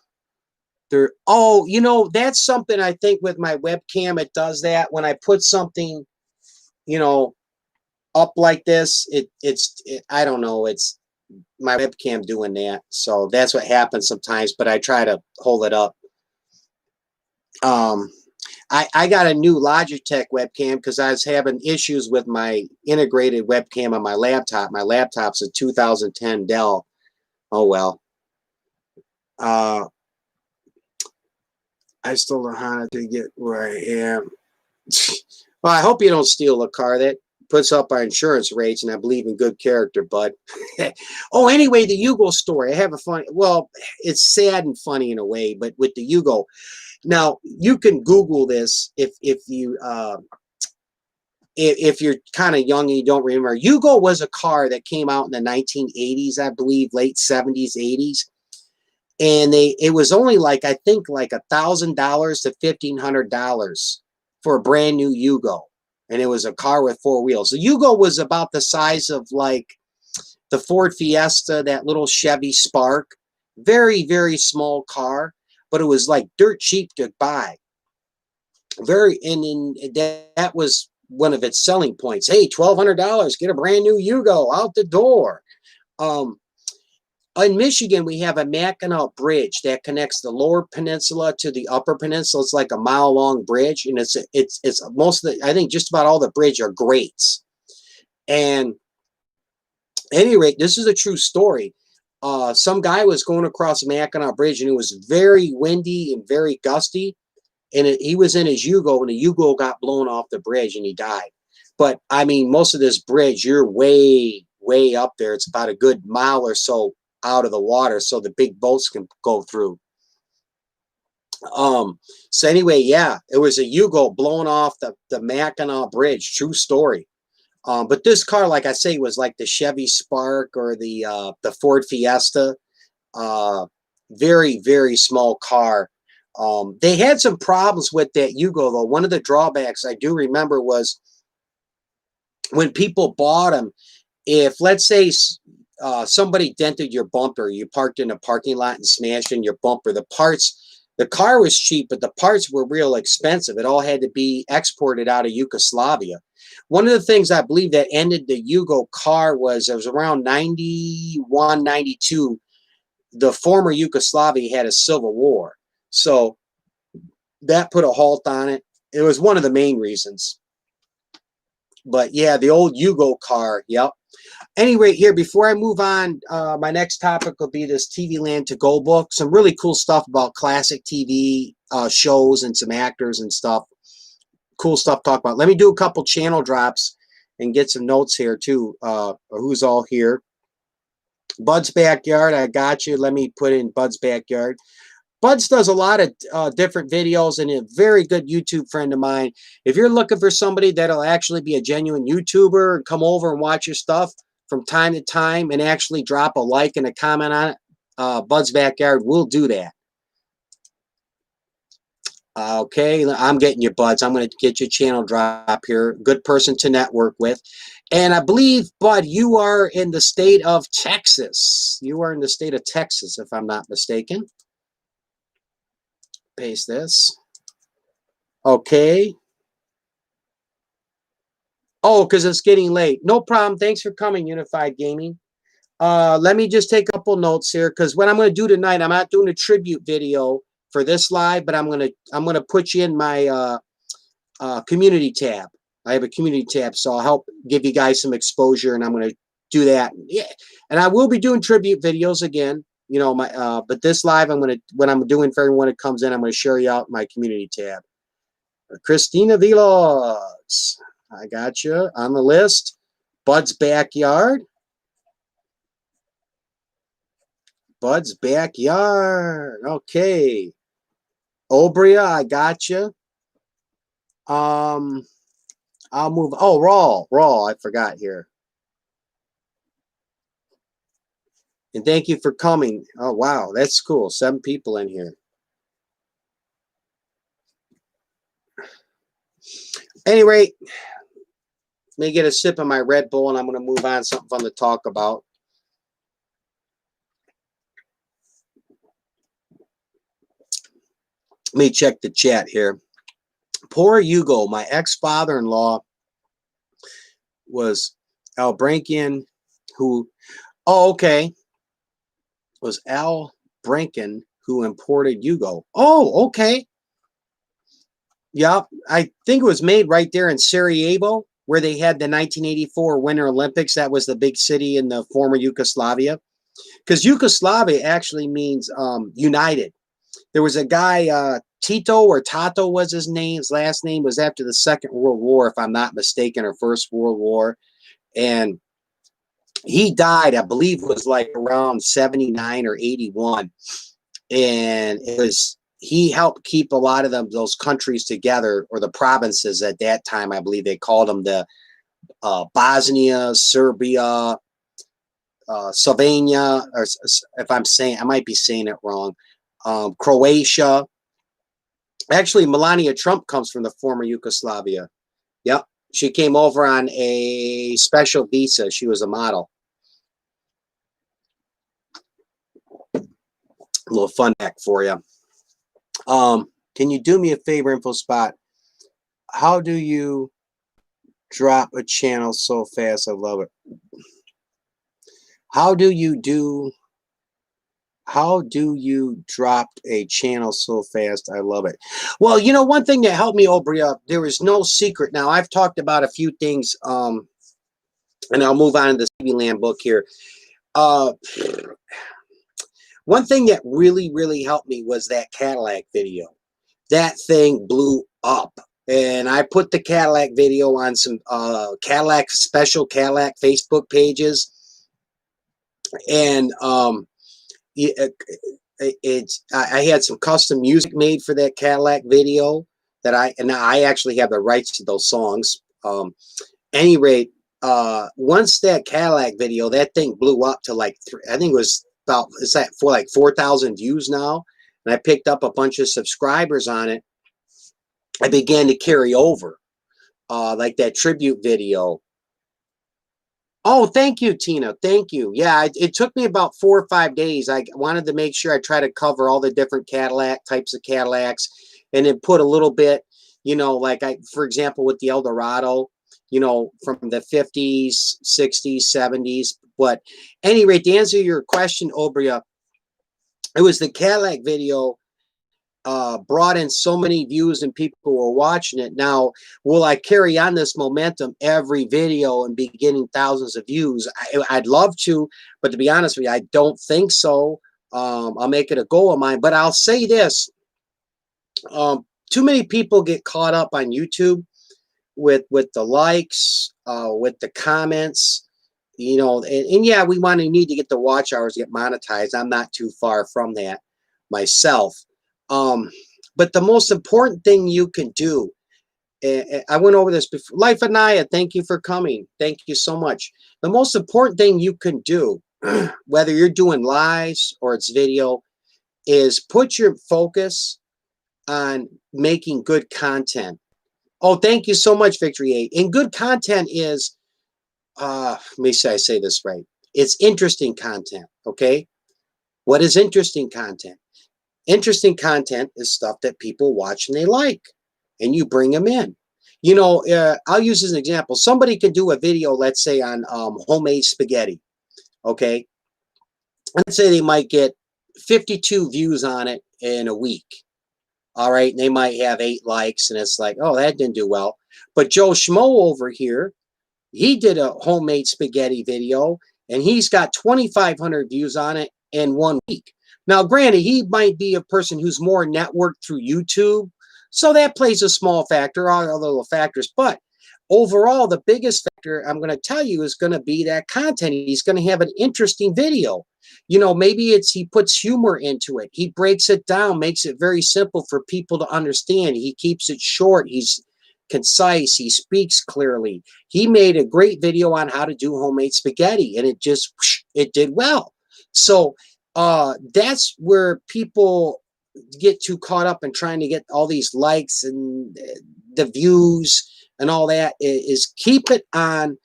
there? Oh, you know, that's something I think with my webcam, it does that. When I put something, you know, up like this, I don't know, it's my webcam doing that. So that's what happens sometimes, but I try to hold it up. I got a new Logitech webcam because I was having issues with my integrated webcam on my laptop. My laptop's a 2010 Dell. Oh, well. I still don't know how to get where I am. Well, I hope you don't steal a car. That puts up our insurance rates, and I believe in good character, bud. Oh, anyway, the Yugo story. I have a funny, well, it's sad and funny in a way, but with the Yugo. Now, you can Google this if you're kind of young and you don't remember. Yugo was a car that came out in the 1980s, I believe, late 70s, 80s. And it was only like, I think like $1,000 to $1,500 for a brand new Yugo. And it was a car with four wheels. The Yugo was about the size of like the Ford Fiesta, that little Chevy Spark. Very, very small car, but it was like dirt cheap to buy. And that was one of its selling points. Hey, $1,200, get a brand new Yugo out the door. In Michigan, we have a Mackinac Bridge that connects the Lower Peninsula to the Upper Peninsula. It's like a mile-long bridge, and it's most of the, I think just about all the bridge are grates. And at any rate, this is a true story. Some guy was going across Mackinac Bridge, and it was very windy and very gusty. And he was in his Yugo, and the Yugo got blown off the bridge, and he died. But, I mean, most of this bridge, you're way, way up there. It's about a good mile or so out of the water, so the big boats can go through. So anyway, yeah, it was a Yugo blown off the Mackinac Bridge. True story. But this car, like I say, was like the Chevy Spark or the Ford Fiesta. Very, very small car. They had some problems with that Yugo, though. One of the drawbacks I do remember was when people bought them, if, let's say, somebody dented your bumper, you parked in a parking lot and smashed in your bumper, the car was cheap, but the parts were real expensive. It all had to be exported out of Yugoslavia. One of the things I believe that ended the Yugo car was, it was around 91, 92. The former Yugoslavia had a civil war. So that put a halt on it. It was one of the main reasons. But yeah, the old Yugo car, yep. Anyway, here, before I move on, my next topic will be this TV Land to Go book. Some really cool stuff about classic TV shows and some actors and stuff. Cool stuff to talk about. Let me do a couple channel drops and get some notes here too. Who's all here? Bud's Backyard, I got you. Let me put in Bud's Backyard. Buds does a lot of different videos, and a very good YouTube friend of mine. If you're looking for somebody that'll actually be a genuine YouTuber and come over and watch your stuff from time to time and actually drop a like and a comment on it, Bud's Backyard will do that. Okay, I'm getting you, Buds. I'm going to get your channel drop here. Good person to network with. And I believe, Bud, you are in the state of Texas. You are in the state of Texas, if I'm not mistaken. Paste this. Okay. Oh, because it's getting late. No problem. Thanks for coming, Unified Gaming. Let me just take a couple notes here, because what I'm going to do tonight, I'm not doing a tribute video for this live, but I'm gonna put you in my community tab. I have a community tab, so I'll help give you guys some exposure, and I'm going to do that. Yeah, and I will be doing tribute videos again. You know, but this live, what I'm doing for everyone that comes in, I'm going to share you out my community tab. Christina Vlogs, I got you on the list. Bud's Backyard. Bud's Backyard. Okay. Obria, I got you. I'll move. Oh, Raw. I forgot here. And thank you for coming. Oh, wow. That's cool. 7 people in here. Anyway, let me get a sip of my Red Bull, and I'm going to move on to something fun to talk about. Let me check the chat here. Poor Hugo, my ex-father-in-law was Al Brankin, who, oh, okay, was Al Brankin who imported Hugo. Oh, okay. Yeah, I think it was made right there in Sarajevo, where they had the 1984 Winter Olympics. That was the big city in the former Yugoslavia. Because Yugoslavia actually means united. There was a guy, Tito or Tato was his name. His last name was after the Second World War, if I'm not mistaken, or First World War. And he died, I believe it was like around 79 or 81. And it was, he helped keep a lot of those countries together, or the provinces at that time. I believe they called them the Bosnia, Serbia, Slovenia, or if I'm saying, I might be saying it wrong, Croatia. Actually, Melania Trump comes from the former Yugoslavia. Yep. She came over on a special visa. She was a model. A little fun fact for you. Can you do me a favor, Info Spot? How do you drop a channel so fast? I love it. How do you drop a channel so fast? I love it. Well, you know, one thing that helped me, Obria, there is no secret. Now, I've talked about a few things, and I'll move on to the CB Land book here. One thing that really, really helped me was that Cadillac video. That thing blew up. And I put the Cadillac video on some special Cadillac Facebook pages. And I had some custom music made for that Cadillac video that I actually have the rights to those songs. Any rate, once that Cadillac video, that thing blew up to like, I think it was about, it's at for like 4,000 views now. And I picked up a bunch of subscribers on it. I began to carry over, like that tribute video. Oh, thank you, Tina. Thank you. Yeah, it took me about 4 or 5 days. I wanted to make sure I try to cover all the different Cadillac types of Cadillacs, and then put a little bit, you know, like for example, with the Eldorado, you know, from the 50s, 60s, 70s. But at any rate, to answer your question, Obria, it was the Cadillac video brought in so many views and people who were watching it. Now, will I carry on this momentum every video and be getting thousands of views? I'd love to, but to be honest with you, I don't think so. I'll make it a goal of mine, but I'll say this. Too many people get caught up on YouTube with the likes, with the comments, you know, and yeah, we need to get the watch hours, get monetized. I'm not too far from that myself. But the most important thing you can do, I went over this before. Life Anaya, thank you for coming. Thank you so much. The most important thing you can do, whether you're doing lives or it's video, is put your focus on making good content. Oh, thank you so much, Victory 8. And good content is, let me say I say this right. It's interesting content, okay? What is interesting content? Interesting content is stuff that people watch and they like, and you bring them in. You know, I'll use as an example. Somebody can do a video, let's say, on homemade spaghetti, okay? Let's say they might get 52 views on it in a week, all right? And they might have 8 likes, and it's like, oh, that didn't do well. But Joe Schmo over here, he did a homemade spaghetti video, and he's got 2,500 views on it in 1 week. Now, granted, he might be a person who's more networked through YouTube, so that plays a small factor, all other little factors. But overall, the biggest factor I'm going to tell you is going to be that content. He's going to have an interesting video. You know, maybe he puts humor into it. He breaks it down, makes it very simple for people to understand. He keeps it short. He's concise. He speaks clearly. He made a great video on how to do homemade spaghetti, and it did well. So that's where people get too caught up in trying to get all these likes, and the views and all that, is keep it on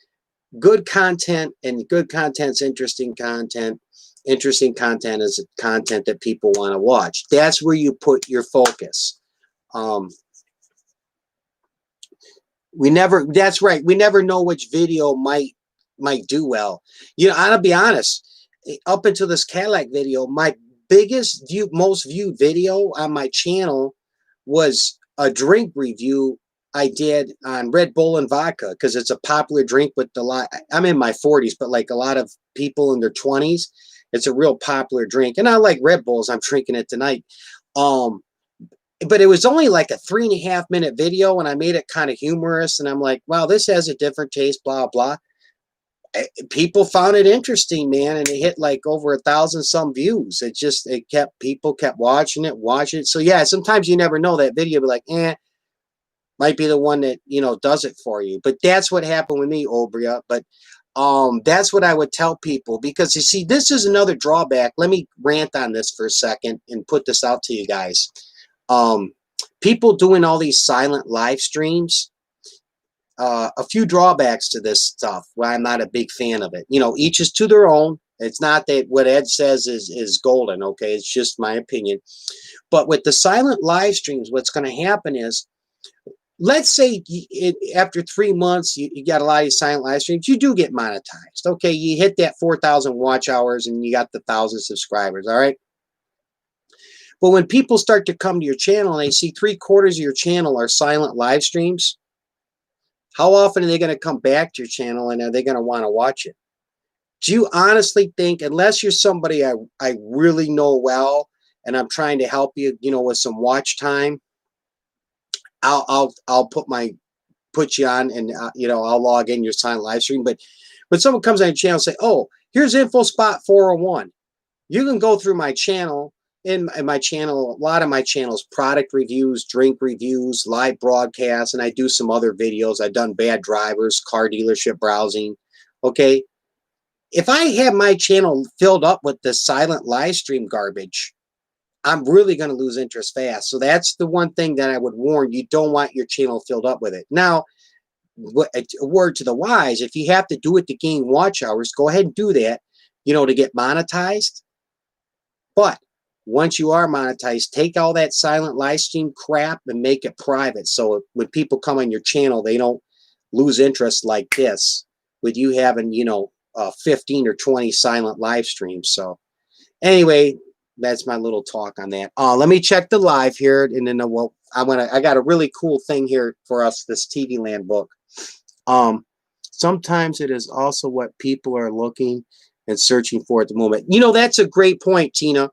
good content, and good content's interesting content. Interesting content is content that people want to watch. That's where you put your focus. That's right. We never know which video might do well. You know, I'll be honest, up until this Cadillac video, my most viewed video on my channel was a drink review I did on Red Bull and vodka, because it's a popular drink with a lot. I'm in my 40s, but like a lot of people in their 20s, it's a real popular drink. And I like Red Bulls. I'm drinking it tonight. But it was only like a 3.5-minute video, and I made it kind of humorous. And I'm like, wow, this has a different taste, blah, blah. People found it interesting, man. And it hit like over 1,000 some views. People kept watching it. So yeah, sometimes you never know, that video be like, might be the one that, you know, does it for you. But that's what happened with me, Obria. But that's what I would tell people, because you see, this is another drawback. Let me rant on this for a second and put this out to you guys. People doing all these silent live streams, a few drawbacks to this stuff why I'm not a big fan of it. You know, each is to their own. It's not that what Ed says is golden, okay? It's just my opinion. But with the silent live streams, what's going to happen is, let's say after 3 months, you got a lot of these silent live streams, you do get monetized. Okay, you hit that 4,000 watch hours and you got the 1,000 subscribers, all right? But when people start to come to your channel and they see 3/4 of your channel are silent live streams, how often are they going to come back to your channel, and are they going to want to watch it? Do you honestly think, unless you're somebody I really know well and I'm trying to help you, you know, with some watch time, I'll put you on, and you know, I'll log in your silent live stream. But when someone comes on your channel and say, oh, here's info spot 401, you can go through my channel. In my channel, a lot of my channels, product reviews, drink reviews, live broadcasts, and I do some other videos. I've done bad drivers, car dealership browsing. Okay, if I have my channel filled up with the silent live stream garbage, I'm really going to lose interest fast. So that's the one thing that I would warn. You don't want your channel filled up with it. Now, a word to the wise, if you have to do it to gain watch hours, go ahead and do that, you know, to get monetized. But once you are monetized, take all that silent live stream crap and make it private. So when people come on your channel, they don't lose interest like this, with you having, you know, 15 or 20 silent live streams. So anyway, that's my little talk on that. Let me check the live here, and then I got a really cool thing here for us, this TV Land book. Sometimes it is also what people are looking and searching for at the moment. You know, that's a great point, Tina.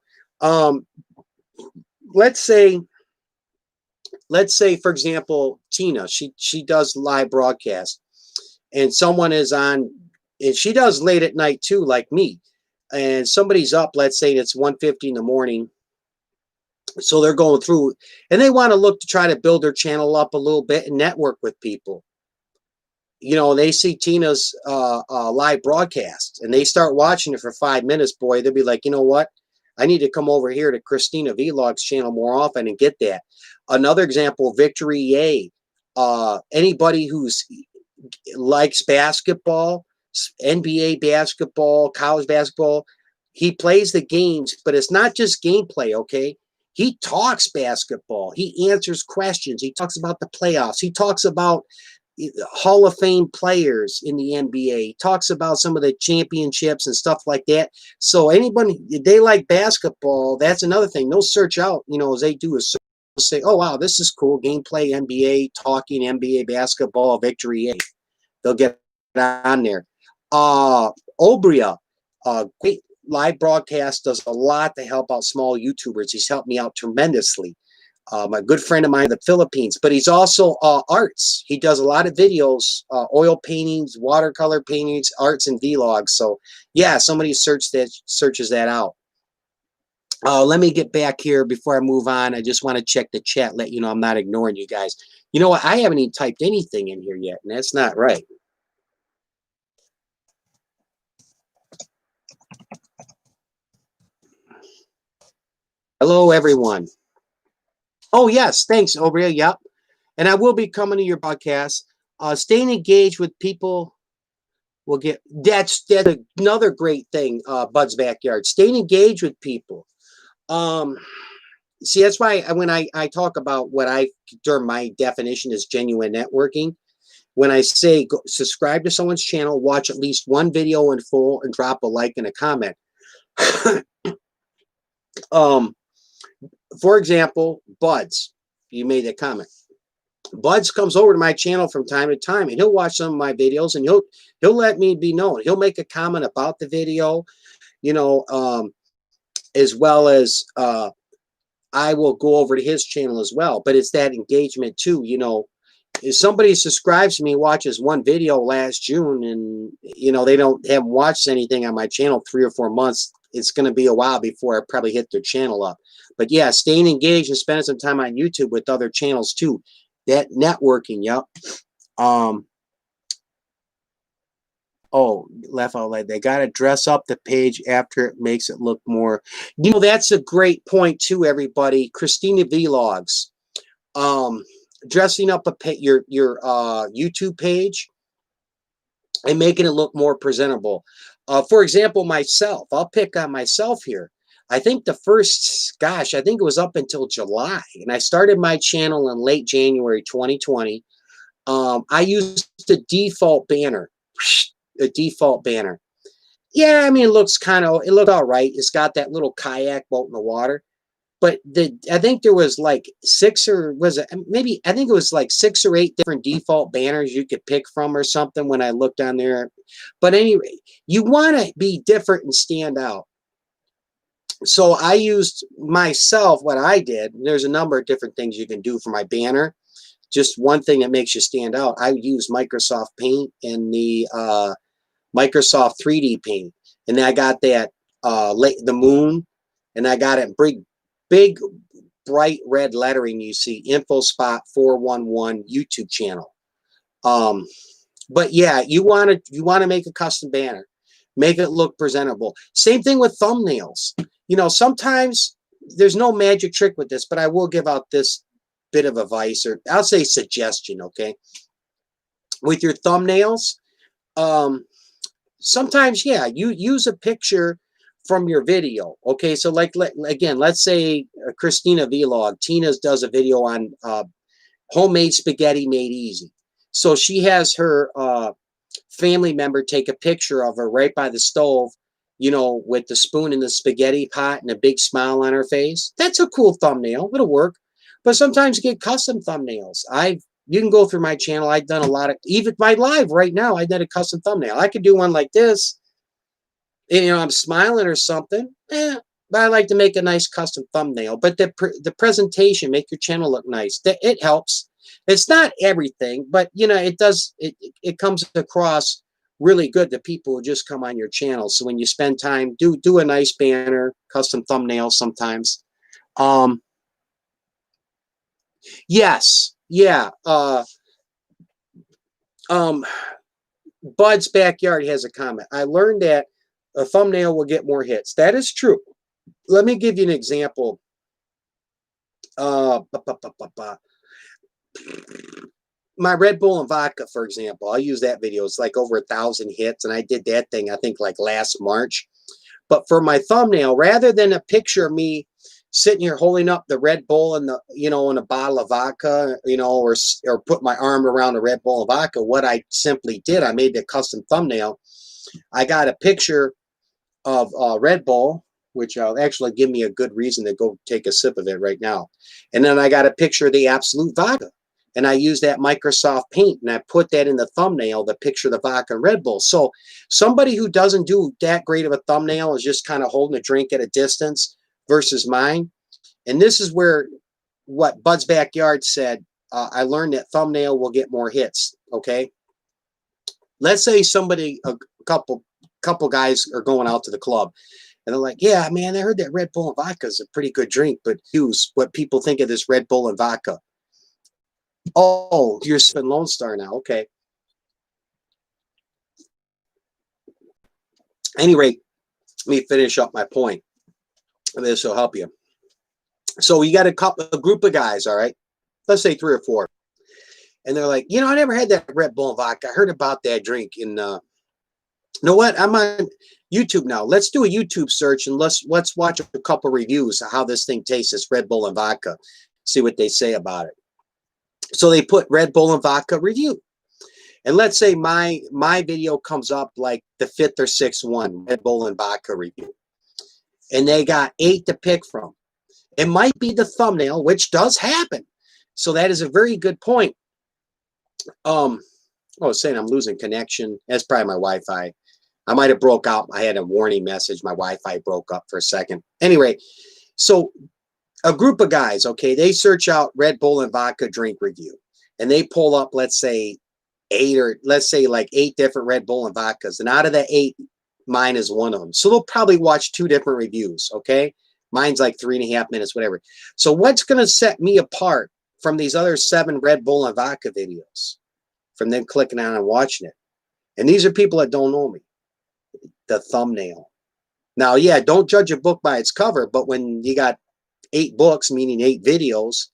Let's say, for example, Tina, she does live broadcast, and someone is on, and she does late at night too, like me, and somebody's up, let's say it's 1:50 in the morning, so they're going through, and they want to look to try to build their channel up a little bit and network with people. You know, they see Tina's live broadcast, and they start watching it for 5 minutes, boy, they'll be like, you know what? I need to come over here to Christina Vlog's channel more often and get that. Another example, Victory EA. Anybody who's likes basketball, NBA basketball, college basketball, he plays the games, but it's not just gameplay, okay? He talks basketball. He answers questions. He talks about the playoffs. He talks about Hall of Fame players in the NBA. He talks about some of the championships and stuff like that. So anybody, they like basketball, that's another thing. They'll search out, you know, as they do, is say, oh, wow, this is cool. Gameplay, NBA, talking NBA basketball, Victory 8. They'll get on there. Obria, great live broadcast, does a lot to help out small YouTubers. He's helped me out tremendously. A good friend of mine in the Philippines, but he's also arts. He does a lot of videos, oil paintings, watercolor paintings, arts, and vlogs. So yeah, somebody searches that out. Let me get back here before I move on. I just want to check the chat, let you know I'm not ignoring you guys. You know what? I haven't even typed anything in here yet, and that's not right. Hello, everyone. Oh, yes. Thanks, Obria. Yep. and I will be coming to your podcast. Staying engaged with people will get, that's another great thing, Bud's Backyard. Staying engaged with people. See, that's why when I talk about what I term my definition is genuine networking, when I say go, subscribe to someone's channel, watch at least one video in full, and drop a like and a comment. For example, Buds, you made a comment. Buds comes over to my channel from time to time, and he'll watch some of my videos, and he'll let me be known. He'll make a comment about the video, you know, as well as I will go over to his channel as well. But it's that engagement too, you know. If somebody subscribes to me, watches one video last June, and you know they haven't watched anything on my channel 3 or 4 months, it's going to be a while before I probably hit their channel up. But yeah, staying engaged and spending some time on YouTube with other channels too. That networking, yep. Oh, left out like they got to dress up the page after it makes it look more. You know, that's a great point too, everybody. Christina Vlogs. Dressing up your YouTube page and making it look more presentable. For example, myself, I'll pick on myself here. I think the first, gosh, I think it was up until July, and I started my channel in late January 2020. I used a default banner, Yeah, I mean, it looked all right. It's got that little kayak boat in the water. But I think there was like I think it was like 6 or 8 different default banners you could pick from or something when I looked on there. But anyway, you want to be different and stand out. So I used myself, what I did, there's a number of different things you can do for my banner. Just one thing that makes you stand out. I use Microsoft Paint and the Microsoft 3D Paint. And I got that, the moon, and I got it big bright red lettering. You see info spot 411 YouTube channel. But yeah, you want to make a custom banner, make it look presentable. Same thing with thumbnails. You know, sometimes there's no magic trick with this, but I will give out this bit of advice, or I'll say suggestion. Okay, with your thumbnails, sometimes, yeah, you use a picture from your video. Okay, so like again, let's say Christina Vlog. Tina does a video on homemade spaghetti made easy. So she has her family member take a picture of her right by the stove, you know, with the spoon in the spaghetti pot and a big smile on her face. That's a cool thumbnail. It'll work. But sometimes you get custom thumbnails. You can go through my channel. I've done a lot of, even my live right now, I did a custom thumbnail. I could do one like this. And, you know, I'm smiling or something. But I like to make a nice custom thumbnail. But the presentation, make your channel look nice. It helps. It's not everything, but, you know, it does. It comes across really good to people who just come on your channel. So when you spend time, do a nice banner, custom thumbnail sometimes. Yes. Yeah. Bud's Backyard has a comment. I learned that a thumbnail will get more hits. That is true. Let me give you an example. My Red Bull and vodka, for example, I'll use that video. It's like over 1,000 hits, and I did that thing, I think, like last March. But for my thumbnail, rather than a picture of me sitting here holding up the Red Bull and the, you know, and a bottle of vodka, you know, or put my arm around a Red Bull and vodka, what I simply did, I made the custom thumbnail. I got a picture of Red Bull, which actually give me a good reason to go take a sip of it right now. And then I got a picture of the Absolute Vodka. And I use that Microsoft Paint, and I put that in the thumbnail, the picture of the vodka and Red Bull. So somebody who doesn't do that great of a thumbnail is just kind of holding a drink at a distance versus mine. And this is where what Bud's Backyard said, I learned that thumbnail will get more hits, okay? Let's say a couple guys are going out to the club, and they're like, yeah, man, I heard that Red Bull and vodka is a pretty good drink, but use what people think of this Red Bull and vodka. Oh, you're sipping Lone Star now. Okay. Anyway, let me finish up my point. And this will help you. So you got a group of guys, all right? Let's say 3 or 4. And they're like, I never had that Red Bull and vodka. I heard about that drink. And you know what? I'm on YouTube now. Let's do a YouTube search and let's watch a couple reviews of how this thing tastes, this Red Bull and vodka. See what they say about it. So they put Red Bull and vodka review. And let's say my video comes up like the 5th or 6th one, Red Bull and vodka review. And they got 8 to pick from. It might be the thumbnail, which does happen. So that is a very good point. Saying I'm losing connection. That's probably my Wi-Fi. I might have broke out. I had a warning message. My Wi-Fi broke up for a second. Anyway, so a group of guys, okay, they search out Red Bull and vodka drink review. And they pull up, let's say, 8 different Red Bull and vodkas. And out of the 8, mine is one of them. So they'll probably watch 2 different reviews, okay? Mine's like 3.5 minutes, whatever. So what's going to set me apart from these other 7 Red Bull and vodka videos? From them clicking on and watching it. And these are people that don't know me. The thumbnail. Now, yeah, don't judge a book by its cover, but when you got 8 books, meaning 8 videos,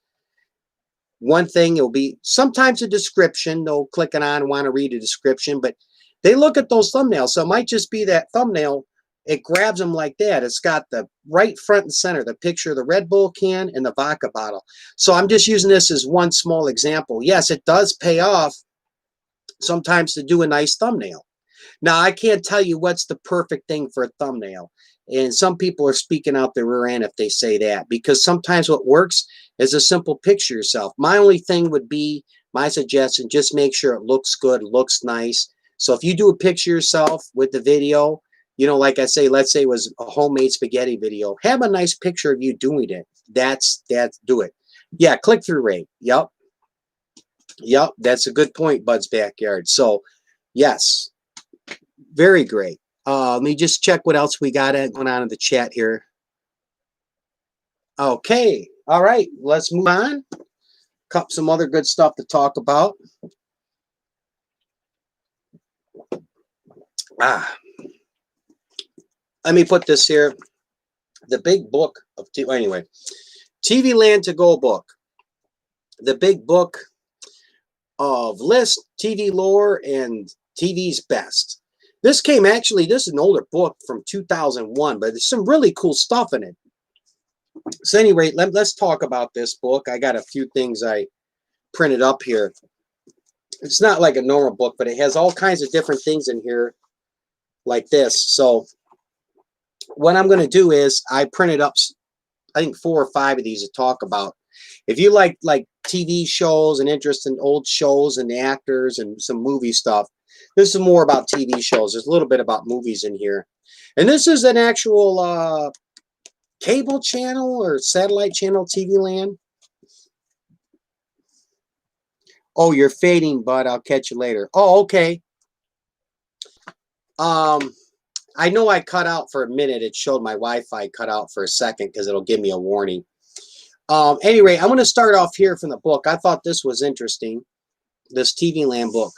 one thing will be sometimes a description. They'll click on and want to read a description, but they look at those thumbnails. So it might just be that thumbnail. It grabs them like that. It's got the right front and center, the picture of the Red Bull can and the vodka bottle. So I'm just using this as one small example. Yes, it does pay off sometimes to do a nice thumbnail. Now, I can't tell you what's the perfect thing for a thumbnail. And some people are speaking out their rear end if they say that, because sometimes what works is a simple picture yourself. My only thing would be, my suggestion, just make sure it looks good, looks nice. So if you do a picture yourself with the video, like I say, let's say it was a homemade spaghetti video, have a nice picture of you doing it. That's do it. Yeah, click-through rate. Yep, that's a good point, Bud's Backyard. So, yes, very great. Let me just check what else we got going on in the chat here. Okay, all right, let's move on. Some other good stuff to talk about. Let me put this here. The big book of anyway, TV Land to Go book. The big book of list, TV lore, and TV's best. This is an older book from 2001, but there's some really cool stuff in it. So anyway, let's talk about this book. I got a few things I printed up here. It's not like a normal book, but it has all kinds of different things in here like this. So what I'm going to do is I printed up, I think 4 or 5 of these to talk about. If you like TV shows and interest in old shows and the actors and some movie stuff, this is more about TV shows. There's a little bit about movies in here. And this is an actual cable channel or satellite channel, TV Land. Oh, you're fading, bud. I'll catch you later. Oh, okay. I know I cut out for a minute. It showed my Wi-Fi cut out for a second because it'll give me a warning. Anyway, I'm going to start off here from the book. I thought this was interesting, this TV Land book.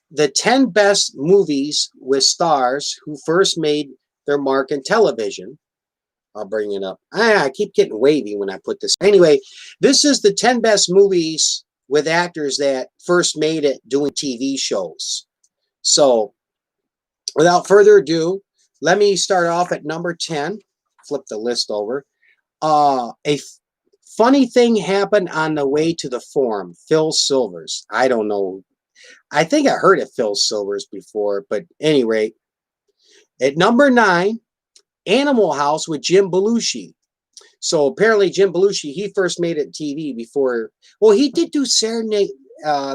The 10 best movies with stars who first made their mark in television. I'll bring it up. I keep getting wavy when I put this. Anyway, this is the 10 best movies with actors that first made it doing TV shows. So, without further ado, let me start off at number 10. Flip the list over. A funny thing happened on the way to the forum. Phil Silvers. I don't know. I think I heard of Phil Silvers before, but at any rate. At number 9, Animal House with Jim Belushi. So apparently Jim Belushi, he first made it TV before. Well, he did do Saturday Night,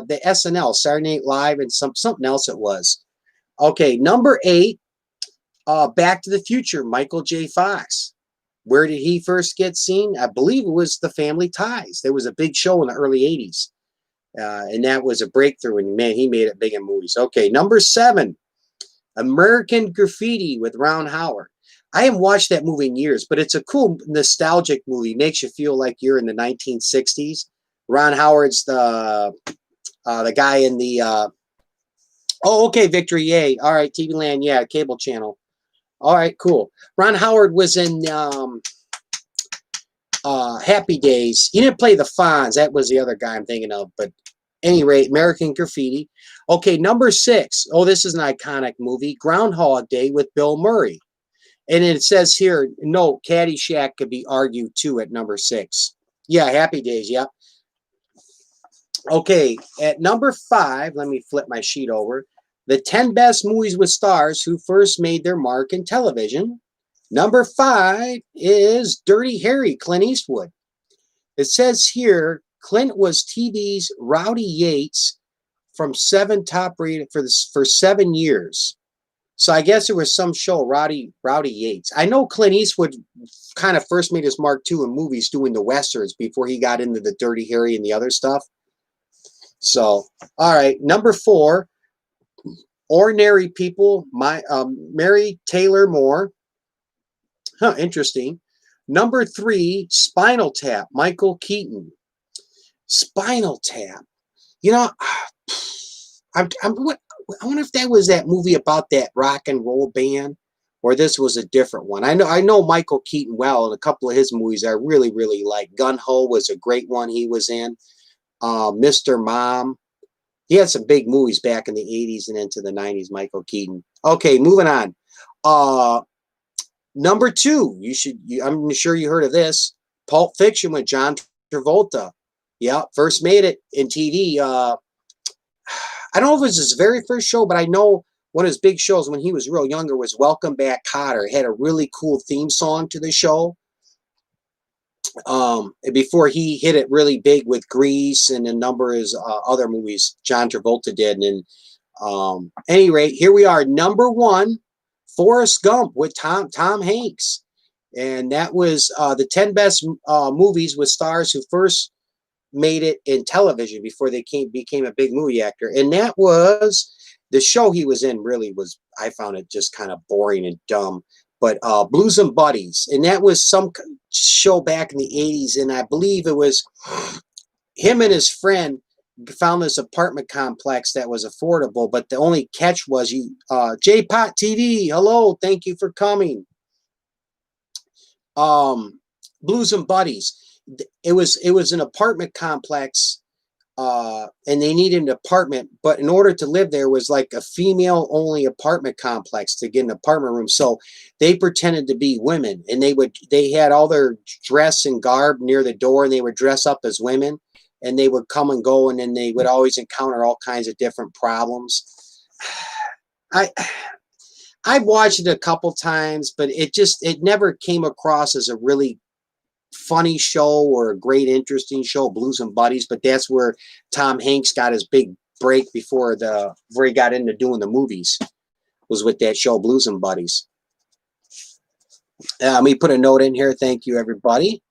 the SNL, Saturday Night Live, and something else it was. Okay, number 8, Back to the Future, Michael J. Fox. Where did he first get seen? I believe it was The Family Ties. There was a big show in the early 80s. And that was a breakthrough, and man, he made it big in movies. Okay, number 7, American Graffiti with Ron Howard. I haven't watched that movie in years, but it's a cool nostalgic movie. Makes you feel like you're in the 1960s. Ron Howard's the guy in the oh, okay, Victory, yay. All right, TV Land, yeah, cable channel. All right, cool. Ron Howard was in Happy Days. He didn't play the Fonz. That was the other guy I'm thinking of. But any rate, American Graffiti. Okay, number 6. Oh, this is an iconic movie. Groundhog Day with Bill Murray. And it says here, no, Caddyshack could be argued too at number 6. Yeah, Happy Days. Yep. Okay, at number 5, let me flip my sheet over. The 10 best movies with stars who first made their mark in television. Number 5 is Dirty Harry, Clint Eastwood. It says here, Clint was TV's Rowdy Yates from 7 top rated for 7 years. So I guess it was some show, Rowdy Yates. I know Clint Eastwood kind of first made his mark too in movies doing the westerns before he got into the Dirty Harry and the other stuff. So, all right, number 4, Ordinary People, Mary Taylor Moore. Huh, interesting. Number 3, Spinal Tap, Michael Keaton. Spinal Tap. You know, I wonder if that was that movie about that rock and roll band, or this was a different one. I know Michael Keaton well, and a couple of his movies I really, really like. Gun Ho was a great one he was in. Mr. Mom. He had some big movies back in the 80s and into the 90s, Michael Keaton. Okay, moving on. Number 2, I'm sure you heard of this. Pulp Fiction with John Travolta. Yeah, first made it in TV. I don't know if it was his very first show, but I know one of his big shows when he was real younger was Welcome Back, Kotter. It had a really cool theme song to the show. Before he hit it really big with Grease and a number of his other movies John Travolta did. And any rate, here we are, number 1, Forrest Gump with Tom Hanks. And that was the 10 best movies with stars who first made it in television before they became a big movie actor. And that was the show he was in. Really was, I found it just kind of boring and dumb. But Blues and Buddies, and that was some show back in the 80s, and I believe it was him and his friend found this apartment complex that was affordable, but the only catch was J-Pot TV, hello, thank you for coming. Blues and Buddies. It was an apartment complex, and they needed an apartment, but in order to live there was like a female-only apartment complex to get an apartment room. So they pretended to be women, and they had all their dress and garb near the door, and they would dress up as women, and they would come and go, and then they would always encounter all kinds of different problems. I've watched it a couple times, but it never came across as a really funny show or a great interesting show, Blues and Buddies. But that's where Tom Hanks got his big break before he got into doing the movies, was with that show Blues and Buddies. Let me put a note in here. Thank you, everybody.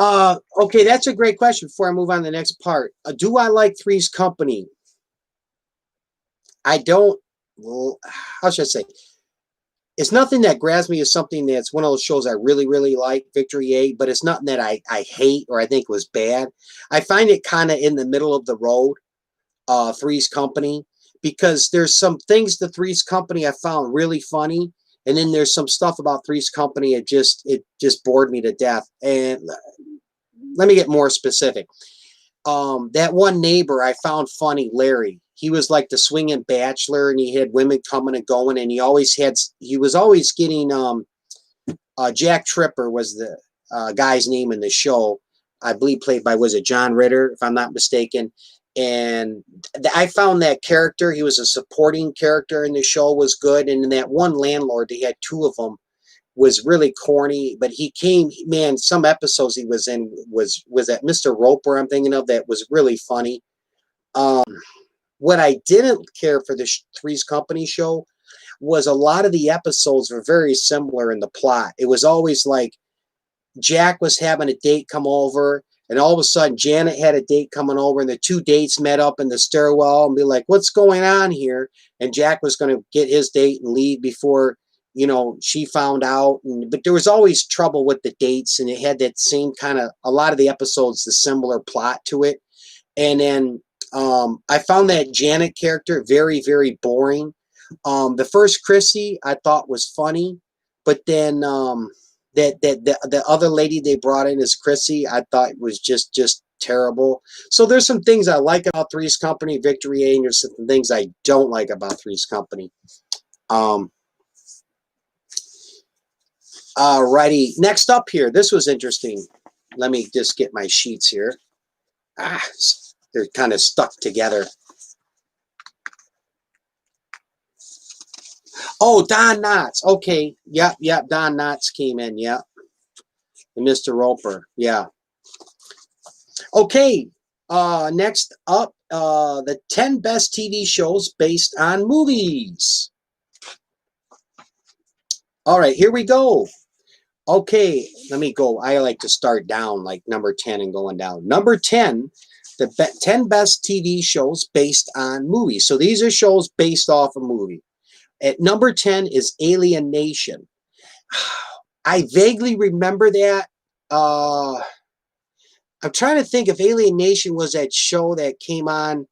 Okay, that's a great question before I move on to the next part. Do I like Three's Company? I don't, well, how should I say? It's nothing that grabs me as something that's one of those shows I really, really like, Victory 8, but it's nothing that I hate or I think was bad. I find it kind of in the middle of the road, Three's Company, because there's some things to Three's Company I found really funny, and then there's some stuff about Three's Company it just bored me to death. And let me get more specific. That one neighbor I found funny, Larry. He was like the swinging bachelor, and he had women coming and going, and he was always getting Jack Tripper was the guy's name in the show. I believe played by, was it John Ritter, if I'm not mistaken. And I found that character, he was a supporting character in the show, was good. And in that one landlord, they had 2 of them, was really corny, but he came, man, some episodes he was in was that Mr. Roper I'm thinking of, that was really funny. What I didn't care for the Three's Company show was a lot of the episodes were very similar in the plot. It was always like Jack was having a date come over, and all of a sudden Janet had a date coming over, and the 2 dates met up in the stairwell and be like, what's going on here? And Jack was going to get his date and leave before you know, she found out, but there was always trouble with the dates, and it had that same kind of, a lot of the episodes, the similar plot to it. And then I found that Janet character very, very boring. The first Chrissy I thought was funny, but then the other lady they brought in as Chrissy, I thought was just terrible. So there's some things I like about Three's Company, Victory A, and there's some things I don't like about Three's Company. Alrighty, next up here, this was interesting. Let me just get my sheets here. They're kind of stuck together. Oh, Don Knotts. Okay. Yep. Don Knotts came in. Yep. And Mr. Roper. Yeah. Okay. Next up, the 10 best TV shows based on movies. All right, here we go. Okay, let me go. I like to start down, like number 10 and going down. Number 10, the 10 best TV shows based on movies. So these are shows based off a movie. At number 10 is Alien Nation. I vaguely remember that. I'm trying to think if Alien Nation was that show that came on.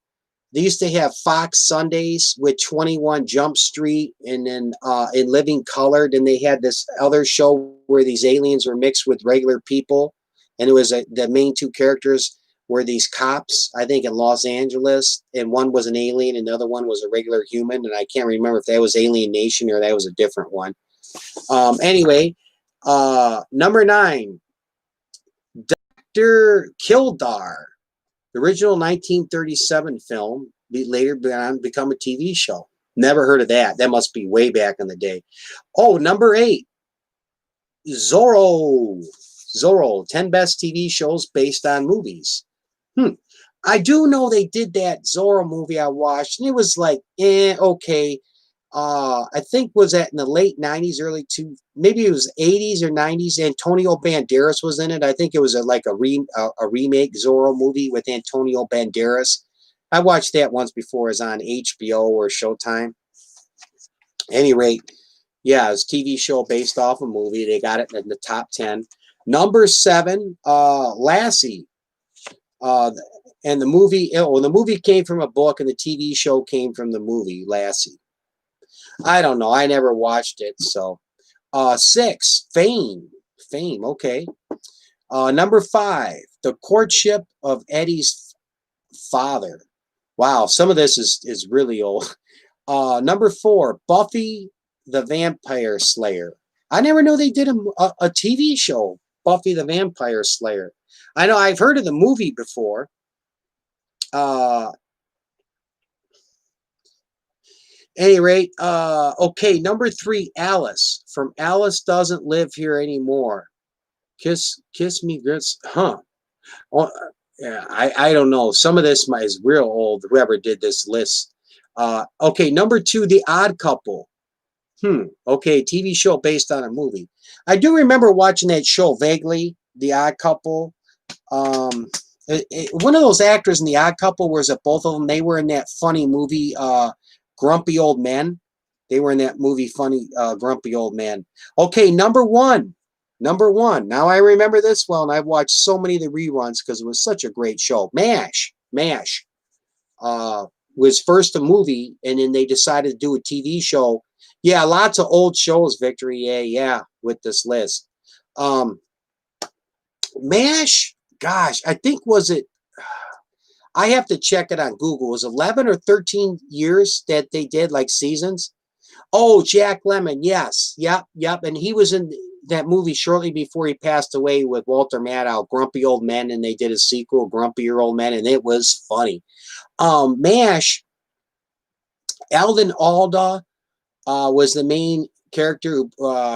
They used to have Fox Sundays with 21 Jump Street, and then in Living Color. Then they had this other show where these aliens were mixed with regular people. And it was the main two characters were these cops, I think in Los Angeles. And one was an alien and the other one was a regular human. And I can't remember if that was Alien Nation or that was a different one. Anyway, number 9, Dr. Kildare. The original 1937 film, later become a TV show. Never heard of that. That must be way back in the day. Oh, number 8, Zorro. Zorro, 10 best TV shows based on movies. I do know they did that Zorro movie I watched, and it was like, okay. I think was that in the late 90s, maybe it was 80s or 90s. Antonio Banderas was in it. I think it was like a remake Zorro movie with Antonio Banderas. I watched that once before. It was on HBO or Showtime. At any rate, yeah, it's a TV show based off a movie. They got it in the top 10. Number 7, Lassie. And the movie came from a book, and the TV show came from the movie Lassie. I don't know. I never watched it. So, 6, Fame. Fame. Okay. Number 5, The Courtship of Eddie's Father. Wow. Some of this is really old. Number 4, Buffy the Vampire Slayer. I never knew they did a TV show, Buffy the Vampire Slayer. I know I've heard of the movie before. Any rate, okay, number 3, Alice, from Alice Doesn't Live Here Anymore. Kiss Me Grits, huh? Oh, yeah, I don't know. Some of this is real old, whoever did this list. Okay, number 2, The Odd Couple. Okay, TV show based on a movie. I do remember watching that show vaguely, The Odd Couple. One of those actors in The Odd Couple, was it both of them? They were in that funny movie, Grumpy Old Men. They were in that movie, funny, Grumpy Old Men. Okay, number 1. Number 1. Now I remember this well, and I've watched so many of the reruns because it was such a great show. MASH. MASH was first a movie, and then they decided to do a TV show. Yeah, lots of old shows, Victory. Yeah, with this list. MASH, gosh, I think I have to check it on Google. It was 11 or 13 years that they did, like seasons. Oh, Jack Lemmon, yes. Yep. And he was in that movie shortly before he passed away with Walter Matthau, Grumpy Old Men, and they did a sequel, Grumpier Old Men, and it was funny. MASH, Alden Alda was the main character.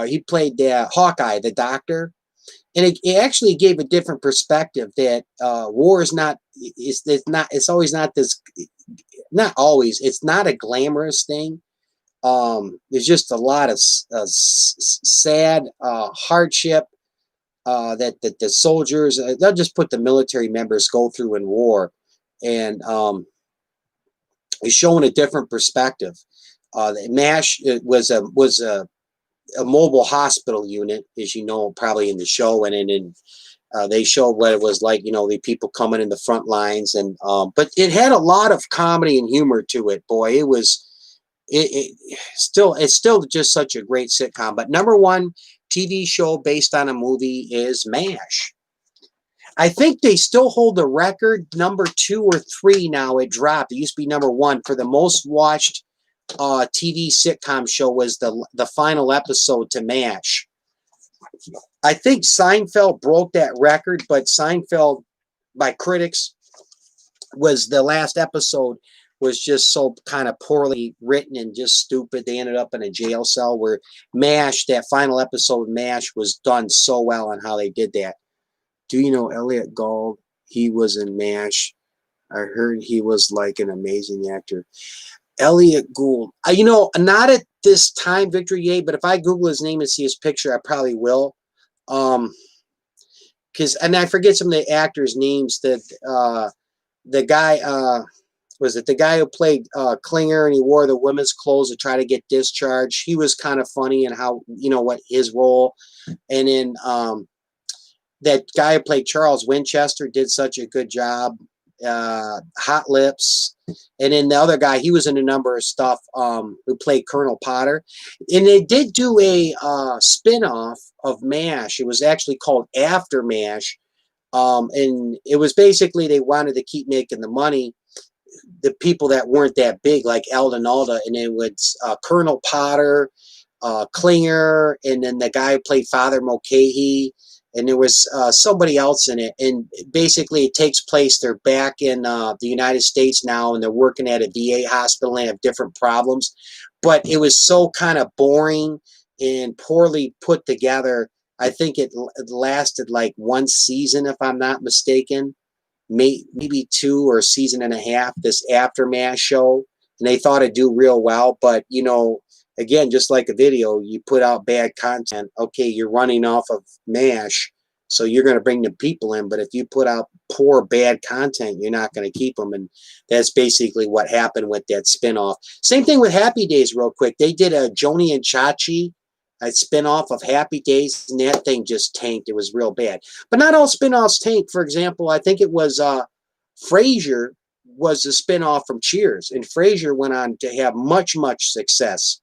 He played Hawkeye, the doctor. And it actually gave a different perspective that war is not, it's always not this, not always, it's not a glamorous thing. There's just a lot of sad hardship that the soldiers, they'll just put the military members go through in war. And it's showing a different perspective. MASH was a a mobile hospital unit, as you know, probably in the show, and then they showed what it was like, the people coming in the front lines, and but it had a lot of comedy and humor to it. Boy, it's still just such a great sitcom. But number one TV show based on a movie is MASH. I think they still hold the record, number 2 or 3 now. It dropped. It used to be number 1 for the most watched TV sitcom show. Was the final episode to MASH. I think Seinfeld broke that record, but Seinfeld, by critics, was the last episode was just so kind of poorly written and just stupid. They ended up in a jail cell. Where MASH, that final episode of MASH, was done so well on how they did that. Do you know Elliot Gould? He was in MASH. I heard he was like an amazing actor. Elliot Gould. Not at this time, Victor Ye, but if I Google his name and see his picture, I probably will. And I forget some of the actors' names. The guy, was it the guy who played Klinger, and he wore the women's clothes to try to get discharged? He was kind of funny in how, what his role. And then that guy who played Charles Winchester did such a good job. Hot Lips. And then the other guy, he was in a number of stuff, who played Colonel Potter. And they did do a spin-off of MASH. It was actually called After MASH. And it was basically they wanted to keep making the money. The people that weren't that big, like Eldon Alda, and then with Colonel Potter, Klinger, and then the guy who played Father Mulcahy, and there was somebody else in it. And basically it takes place, they're back in the United States now, and they're working at a VA hospital and have different problems. But it was so kind of boring and poorly put together. I think it lasted like 1 season, if I'm not mistaken. Maybe 2 or a season and a half, this Aftermath show. And they thought it'd do real well. But, again, just like a video, you put out bad content. Okay, you're running off of MASH, so you're going to bring the people in. But if you put out poor, bad content, you're not going to keep them. And that's basically what happened with that spinoff. Same thing with Happy Days, real quick. They did a Joni and Chachi, a spinoff of Happy Days, and that thing just tanked. It was real bad. But not all spinoffs tank. For example, I think it was Frasier was a spinoff from Cheers, and Frasier went on to have much, much success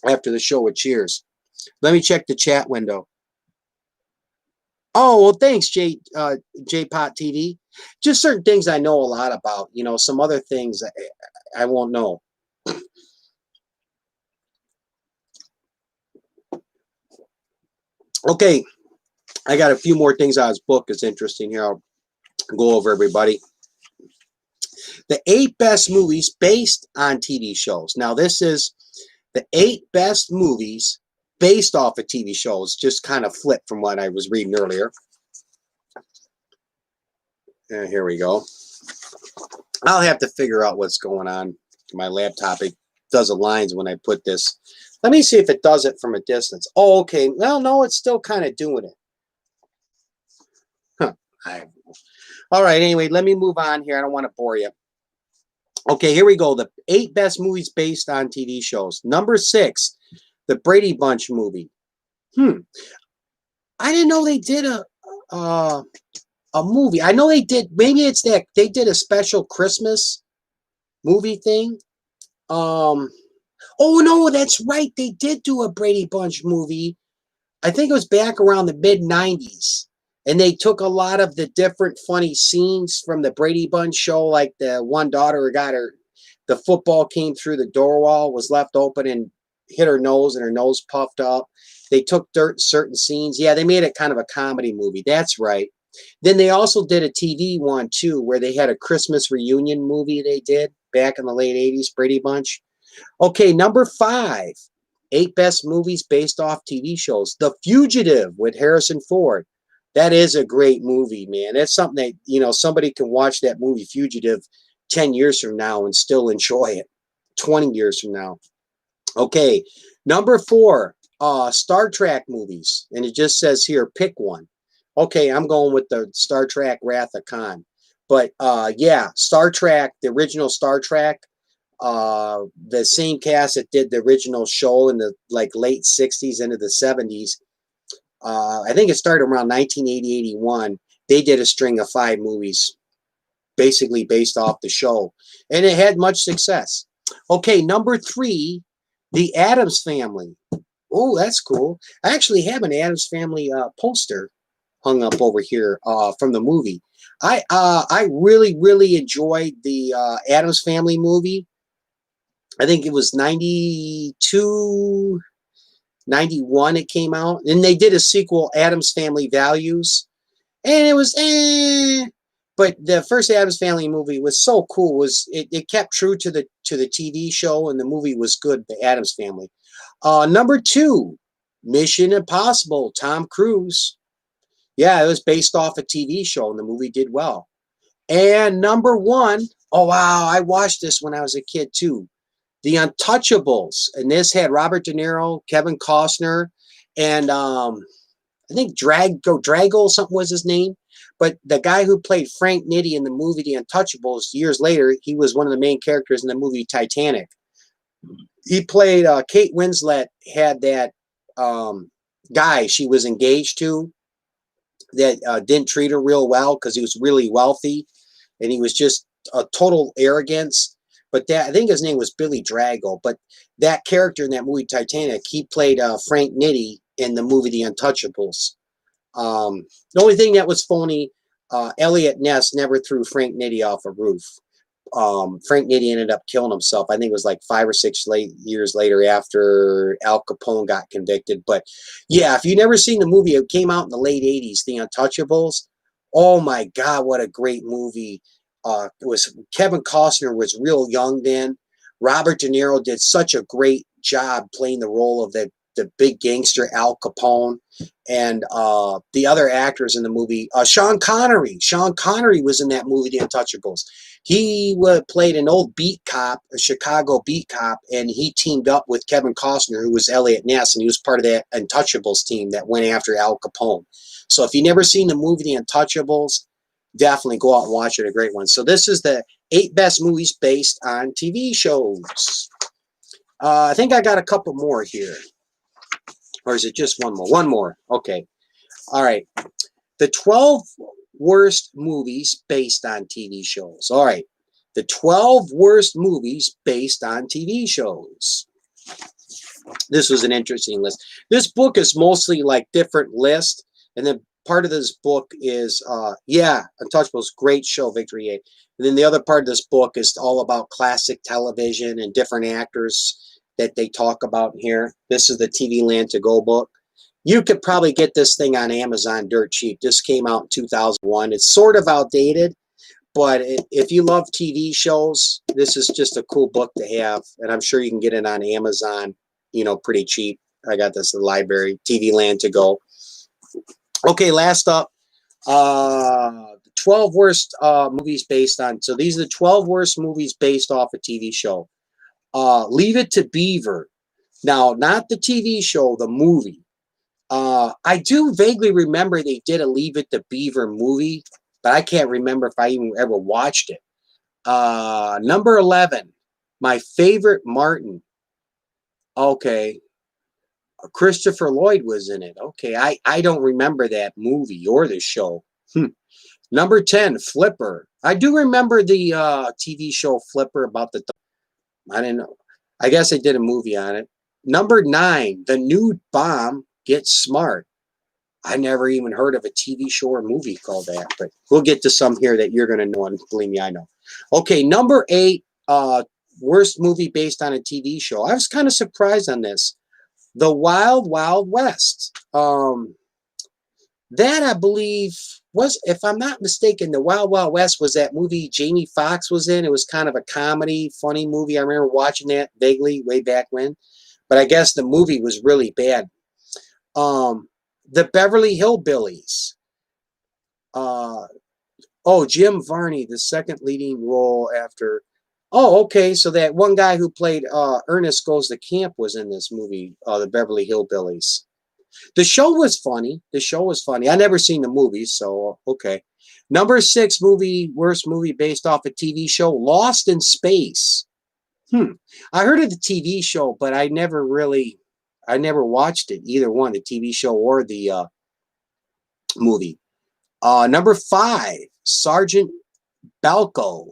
after the show with Cheers. Let me check the chat window. Oh, well, thanks, J-Pot TV. Just certain things I know a lot about. Some other things I won't know. Okay, I got a few more things out of his book. It's interesting here. I'll go over everybody. The 8 best movies based on TV shows. Now, this is the 8 best movies based off of TV shows. Just kind of flipped from what I was reading earlier. And here we go. I'll have to figure out what's going on. My laptop, it does aligns when I put this. Let me see if it does it from a distance. Oh, okay. Well, no, it's still kind of doing it. Huh. All right. Anyway, let me move on here. I don't want to bore you. Okay, here we go. The 8 best movies based on TV shows. Number 6, the Brady Bunch movie. I didn't know they did a movie. I know they did. Maybe it's that they did a special Christmas movie thing. Oh, no, that's right. They did do a Brady Bunch movie. I think it was back around the mid-90s. And they took a lot of the different funny scenes from the Brady Bunch show, like the one daughter who got the football came through the door wall, was left open and hit her nose, and her nose puffed up. They took certain scenes. Yeah, they made it kind of a comedy movie. That's right. Then they also did a TV one, too, where they had a Christmas reunion movie they did back in the late 80s, Brady Bunch. Okay, number 5, 8 best movies based off TV shows. The Fugitive with Harrison Ford. That is a great movie, man. That's something that, somebody can watch that movie Fugitive 10 years from now and still enjoy it. 20 years from now. Okay, number 4, Star Trek movies. And it just says here, pick one. Okay, I'm going with the Star Trek Wrath of Khan. But, yeah, Star Trek, the original Star Trek, The same cast that did the original show in the like late 60s into the 70s. I think it started around 1980, 81. They did a string of 5 movies basically based off the show, and it had much success. Okay, number 3, The Addams Family. Oh, that's cool. I actually have an Addams Family poster hung up over here from the movie. I really enjoyed the Addams Family movie. I think it was 92, 91 it came out. And they did a sequel, Addams Family Values. And it was but the first Addams Family movie was so cool. It kept true to the TV show, and the movie was good, The Addams Family. Number 2, Mission Impossible, Tom Cruise. Yeah, it was based off a TV show, and the movie did well. And number 1, oh wow, I watched this when I was a kid too. The Untouchables, and this had Robert De Niro, Kevin Costner, and I think Drago, something was his name. But the guy who played Frank Nitti in the movie The Untouchables, years later, he was one of the main characters in the movie Titanic. He played Kate Winslet had that guy she was engaged to that didn't treat her real well because he was really wealthy, and he was just a total arrogance. But that, I think his name was Billy Drago. But that character in that movie Titanic, he played Frank Nitti in the movie The Untouchables. The only thing that was phony, Elliot Ness never threw Frank Nitti off a roof. Frank Nitti ended up killing himself. I think it was like 5 or 6 years later after Al Capone got convicted. But yeah, if you've never seen the movie, it came out in the late 80s, The Untouchables. Oh my God, what a great movie. It was Kevin Costner was real young then. Robert De Niro did such a great job playing the role of the big gangster Al Capone, and the other actors in the movie. Sean Connery. Sean Connery was in that movie, The Untouchables. He played an old beat cop, a Chicago beat cop, and he teamed up with Kevin Costner, who was Elliot Ness, and he was part of that Untouchables team that went after Al Capone. So if you've never seen the movie The Untouchables, definitely go out and watch it. A great one. So this is the 8 best movies based on TV shows. I think I got a couple more here. Or is it just one more? One more. Okay. All right. The 12 worst movies based on TV shows. All right. The 12 worst movies based on TV shows. This was an interesting list. This book is mostly like different lists. And then part of this book is, Untouchables, great show, Victory 8. And then the other part of this book is all about classic television and different actors that they talk about here. This is the TV Land to Go book. You could probably get this thing on Amazon dirt cheap. This came out in 2001. It's sort of outdated, but if you love TV shows, this is just a cool book to have. And I'm sure you can get it on Amazon, pretty cheap. I got this in the library, TV Land to Go. Okay, last up, 12 worst movies based on. So these are the 12 worst movies based off a TV show. Leave It to Beaver. Now, not the TV show, the movie. I do vaguely remember they did a Leave It to Beaver movie, but I can't remember if I even ever watched it. Number 11, My Favorite Martin. Okay. Christopher Lloyd was in it. Okay, I don't remember that movie or the show. Number 10, Flipper. I do remember the TV show Flipper about the... I didn't know. I guess they did a movie on it. Number 9, The Nude Bomb Gets Smart. I never even heard of a TV show or movie called that, but we'll get to some here that you're going to know, and believe me, I know. Okay, number 8, worst movie based on a TV show. I was kind of surprised on this. The Wild Wild West. That, I believe, was, if I'm not mistaken, The Wild Wild West was that movie Jamie Foxx was in. It was kind of a comedy, funny movie. I remember watching that vaguely way back when. But I guess the movie was really bad. The Beverly Hillbillies. Jim Varney, the second leading role after... Oh, okay, so that one guy who played Ernest Goes to Camp was in this movie, The Beverly Hillbillies. The show was funny. I never seen the movie, so okay. Number 6 movie, worst movie based off a TV show, Lost in Space. I heard of the TV show, but I never watched it, either one, the TV show or the movie. Number 5, Sergeant Balco.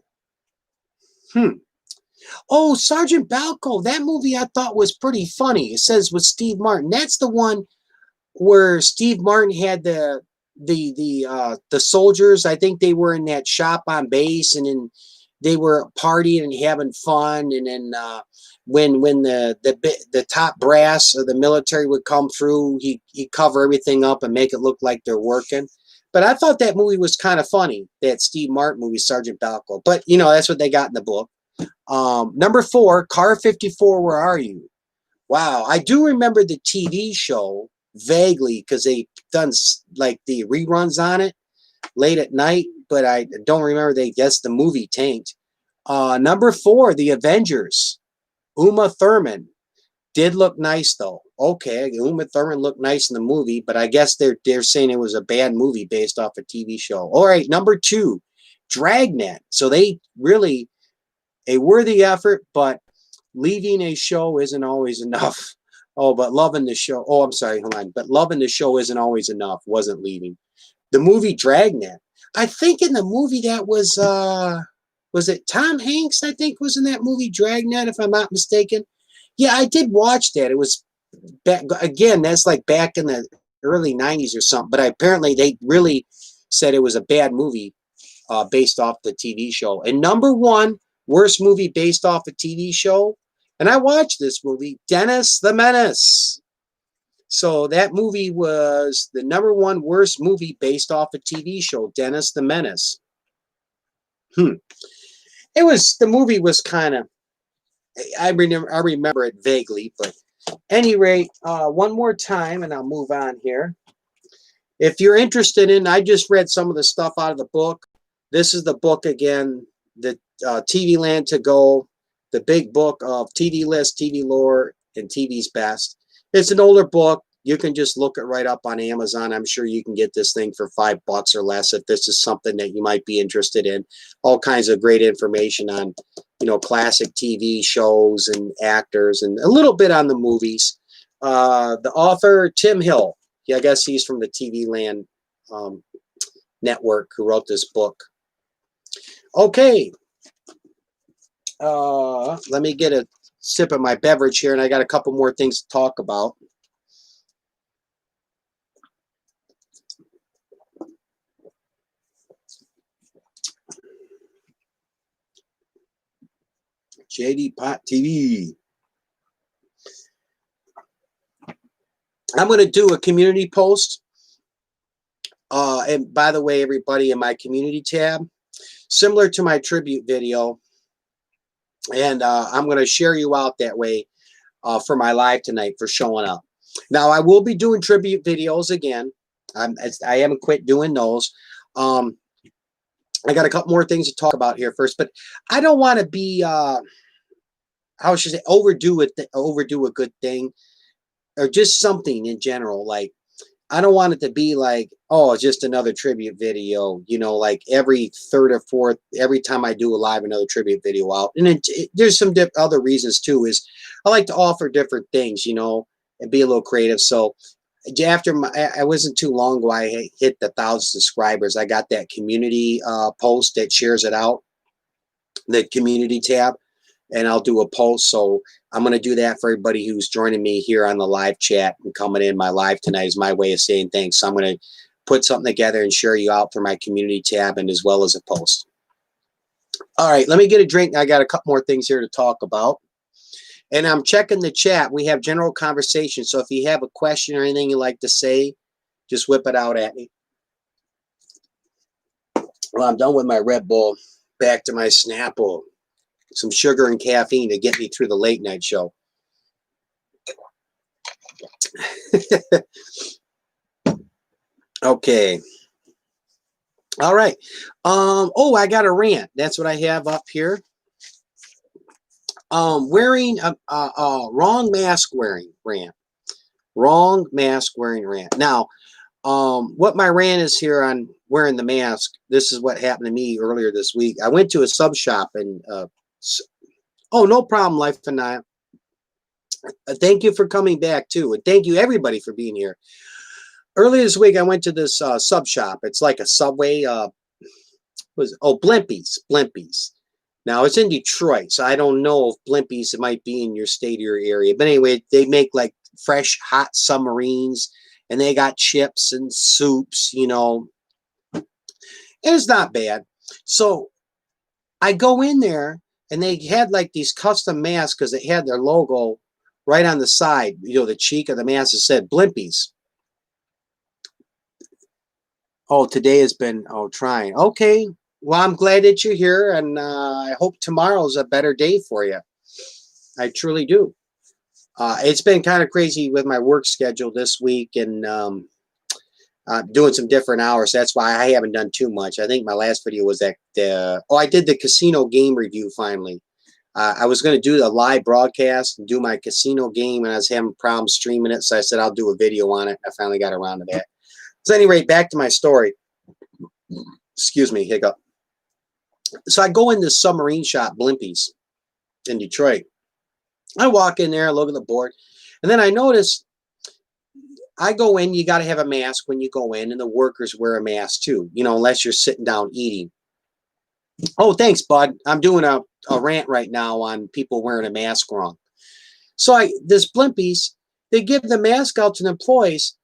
Oh, Sergeant Balco. That movie I thought was pretty funny. It says with Steve Martin. That's the one where Steve Martin had the soldiers. I think they were in that shop on base, and then they were partying and having fun. And then when the top brass of the military would come through, he'd cover everything up and make it look like they're working. But I thought that movie was kind of funny, that Steve Martin movie, Sergeant Balco. But, you know, that's what they got in the book. Number 4, Car 54, Where Are You? Wow, I do remember the TV show vaguely because they done like the reruns on it late at night, but I don't remember. They guess the movie tanked. Number 4, The Avengers. Uma Thurman did look nice though. Okay, Uma Thurman looked nice in the movie, but I guess they're saying it was a bad movie based off a TV show. All right, number 2, Dragnet. So they really a worthy effort, but leaving a show isn't always enough. Oh, but loving the show. Oh, I'm sorry, hold on. But loving the show isn't always enough. Wasn't leaving. The movie Dragnet. I think in the movie that was it Tom Hanks? I think was in that movie Dragnet, if I'm not mistaken. Yeah, I did watch that. It was back again. That's like back in the early '90s or something. But apparently they really said it was a bad movie based off the TV show. And number 1 worst movie based off a TV show. And I watched this movie, Dennis the Menace. So that movie was the number 1 worst movie based off a TV show, Dennis the Menace. The movie was kind of, I remember it vaguely, but any rate, one more time, and I'll move on here. If you're interested in, I just read some of the stuff out of the book. This is the book again, the TV Land to Go, the big book of TV list, TV lore, and TV's best. It's an older book. You can just look it right up on Amazon. I'm sure you can get this thing for $5 or less if this is something that you might be interested in. All kinds of great information on, you know, classic TV shows and actors, and a little bit on the movies. The author, Tim Hill. Yeah, I guess he's from the TV Land network who wrote this book. Okay. Let me get a sip of my beverage here, and I got a couple more things to talk about. JD Pot TV. I'm going to do a community post. And by the way, everybody, in my community tab, similar to my tribute video. And I'm going to share you out that way for my live tonight for showing up. Now, I will be doing tribute videos again. I haven't quit doing those. I got a couple more things to talk about here first, but I don't want to be, how should I say, overdo a good thing, or just something in general. Like, I don't want it to be like, oh, just another tribute video, you know, like every third or fourth, every time I do a live, another tribute video out. And there's some other reasons too, is I like to offer different things, you know, and be a little creative. So after I wasn't too long ago, I hit the 1,000 subscribers. I got that community post that shares it out, the community tab, and I'll do a post. So I'm going to do that for everybody who's joining me here on the live chat and coming in my live tonight is my way of saying thanks. So I'm going to put something together and share you out through my community tab and as well as a post. All right, let me get a drink. I got a couple more things here to talk about. And I'm checking the chat. We have general conversation. So if you have a question or anything you'd like to say, just whip it out at me. Well, I'm done with my Red Bull. Back to my Snapple. Some sugar and caffeine to get me through the late night show. Okay. All right. Oh, I got a rant. That's what I have up here. Wearing wrong mask wearing rant. Wrong mask wearing rant. Now, what my rant is here on wearing the mask. This is what happened to me earlier this week. I went to a sub shop in Oh, no problem, Life and I. Thank you for coming back too, and thank you everybody for being here. Earlier this week, I went to this sub shop. It's like a Subway. Blimpies. Now it's in Detroit, so I don't know if Blimpies might be in your state or your area. But anyway, they make like fresh, hot submarines, and they got chips and soups. And it's not bad. So I go in there, and they had like these custom masks because they had their logo right on the side. The cheek of the mask that said Blimpies. Oh, today has been trying. Okay. Well, I'm glad that you're here, and I hope tomorrow's a better day for you. I truly do. It's been kind of crazy with my work schedule this week, and doing some different hours. That's why I haven't done too much. I think my last video was that I did the casino game review finally. I was going to do the live broadcast and do my casino game, and I was having problems streaming it, so I said I'll do a video on it. I finally got around to that. So anyway, back to my story. Excuse me, hiccup. So I go in this submarine shop, Blimpies, in Detroit. I walk in there, look at the board, and then I notice I go in, you got to have a mask when you go in, and the workers wear a mask too, unless you're sitting down eating. Oh, thanks, bud. I'm doing a rant right now on people wearing a mask wrong. So this Blimpies, they give the mask out to the employees,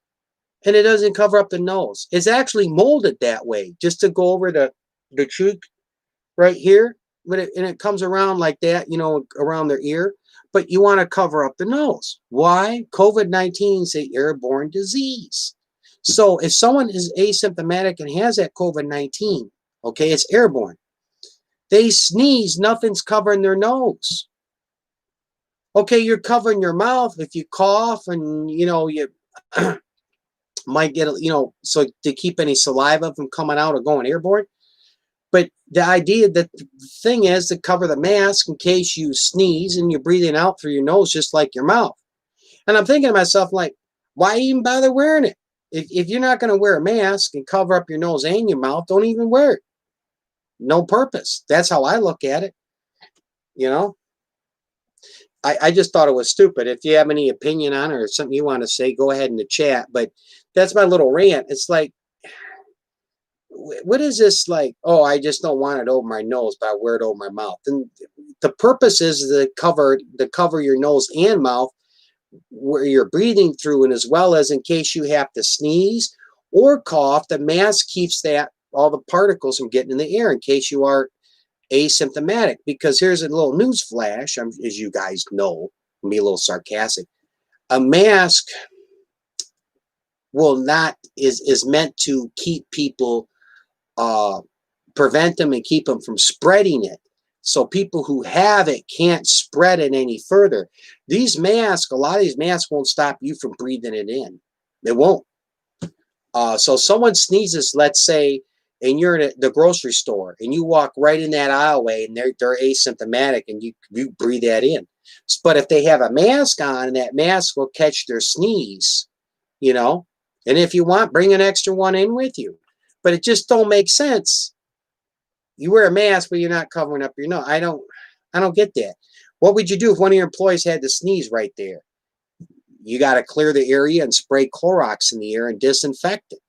and it doesn't cover up the nose. It's actually molded that way, just to go over the cheek right here, and it comes around like that, around their ear. But you want to cover up the nose. Why? COVID-19 is an airborne disease. So if someone is asymptomatic and has that COVID-19, okay, it's airborne. They sneeze, nothing's covering their nose. Okay, you're covering your mouth if you cough, and you might get so to keep any saliva from coming out or going airborne. But the idea, that the thing is to cover the mask in case you sneeze and you're breathing out through your nose just like your mouth. And I'm thinking to myself, like, why even bother wearing it? If you're not going to wear a mask and cover up your nose and your mouth, don't even wear it. No purpose. That's how I look at it. I just thought it was stupid. If you have any opinion on it or something you want to say, go ahead in the chat. But that's my little rant. It's like, what is this like? Oh, I just don't want it over my nose, but I wear it over my mouth. And the purpose is to cover your nose and mouth where you're breathing through, and as well as in case you have to sneeze or cough, the mask keeps all the particles from getting in the air in case you are asymptomatic. Because here's a little news flash, as you guys know, I'll be a little sarcastic. A mask is meant to keep people, prevent them and keep them from spreading it. So people who have it can't spread it any further. A lot of these masks won't stop you from breathing it in. It won't. So someone sneezes, let's say, and you're in the grocery store, and you walk right in that aisleway, and they're asymptomatic, and you breathe that in. But if they have a mask on, and that mask will catch their sneeze, and if you want, bring an extra one in with you. But it just don't make sense. You wear a mask, but you're not covering up your nose. I don't get that. What would you do if one of your employees had to sneeze right there? You got to clear the area and spray Clorox in the air and disinfect it.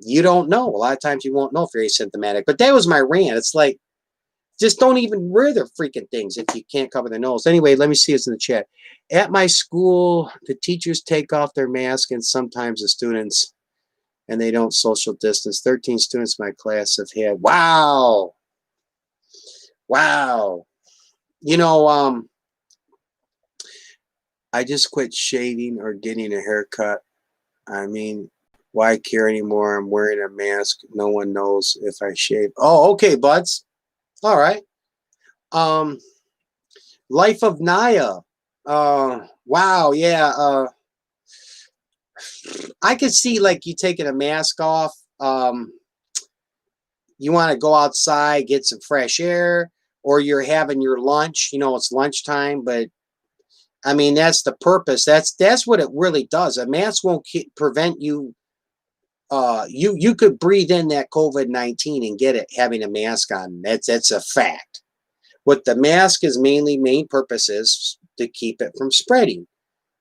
You don't know. A lot of times you won't know if you're asymptomatic. But that was my rant. It's like, just don't even wear the freaking things if you can't cover the nose. Anyway, let me see this in the chat. At my school, the teachers take off their mask, and sometimes the students, and they don't social distance. 13 students in my class have had. Wow. I just quit shaving or getting a haircut. I mean, why care anymore? I'm wearing a mask. No one knows if I shave. Oh, okay, buds. All right. Life of Naya. Wow, yeah. I could see like you taking a mask off. You want to go outside, get some fresh air, or you're having your lunch. It's lunchtime, but I mean, that's the purpose. That's what it really does. A mask won't prevent you. You could breathe in that COVID-19 and get it having a mask on. That's a fact. What the mask is main purpose is to keep it from spreading.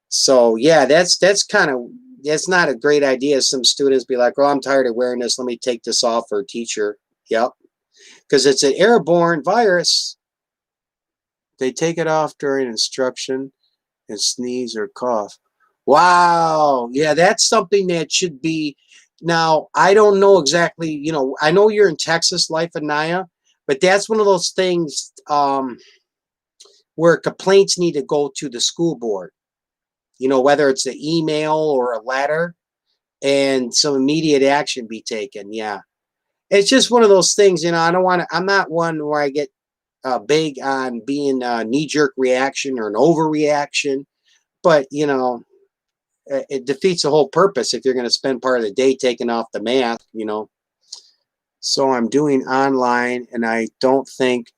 So yeah, that's kind of, that's not a great idea. Some students be like, "Oh, I'm tired of wearing this. Let me take this off for a teacher." Yep, because it's an airborne virus. They take it off during instruction and sneeze or cough. Wow. Yeah, that's something that should be. Now, I don't know exactly, I know you're in Texas, Life and Naya, but that's one of those things where complaints need to go to the school board, whether it's an email or a letter, and some immediate action be taken. Yeah. It's just one of those things, I don't want to, I'm not one where I get big on being a knee jerk reaction or an overreaction, but, it defeats the whole purpose if you're going to spend part of the day taking off the mask. So I'm doing online, and I don't think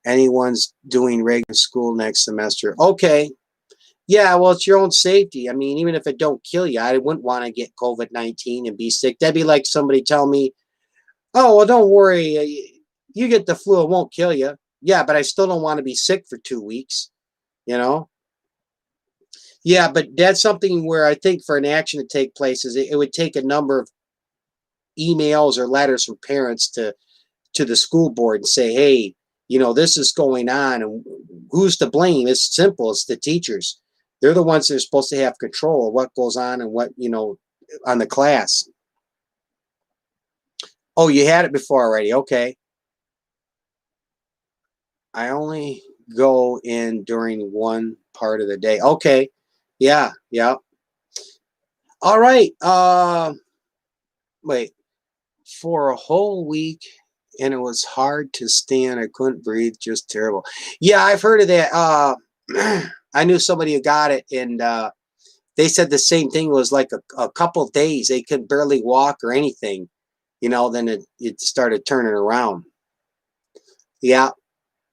anyone's doing regular school next semester. Okay. Yeah, well, it's your own safety. I mean, even if it don't kill you, I wouldn't want to get COVID-19 and be sick. That'd be like somebody tell me, "Oh, well, don't worry. You get the flu, it won't kill you." Yeah, but I still don't want to be sick for 2 weeks, you know? Yeah, but that's something where I think for an action to take place is it would take a number of emails or letters from parents to the school board and say, "Hey, this is going on, and who's to blame?" It's simple. It's the teachers. They're the ones that are supposed to have control of what goes on and what, on the class. Oh, you had it before already. Okay. I only go in during one part of the day. Okay. Yeah. Yeah. All right. Wait. For a whole week, and it was hard to stand. I couldn't breathe. Just terrible. Yeah, I've heard of that. I knew somebody who got it, and they said the same thing. Was like a couple of days. They could barely walk or anything. Then it started turning around. Yeah.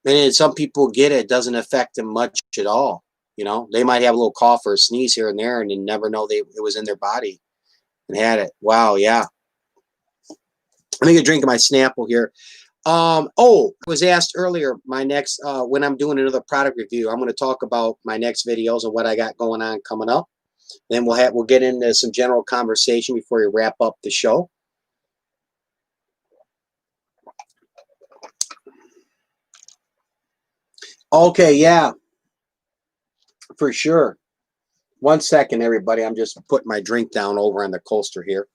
And then some people get it. It doesn't affect them much at all. They might have a little cough or a sneeze here and there, and then never know it was in their body and had it. Wow. Yeah. Let me get a drink of my Snapple here. I was asked earlier, my next, when I'm doing another product review, I'm going to talk about my next videos and what I got going on coming up. Then we'll get into some general conversation before we wrap up the show. Okay, yeah, for sure. 1 second, everybody. I'm just putting my drink down over on the coaster here.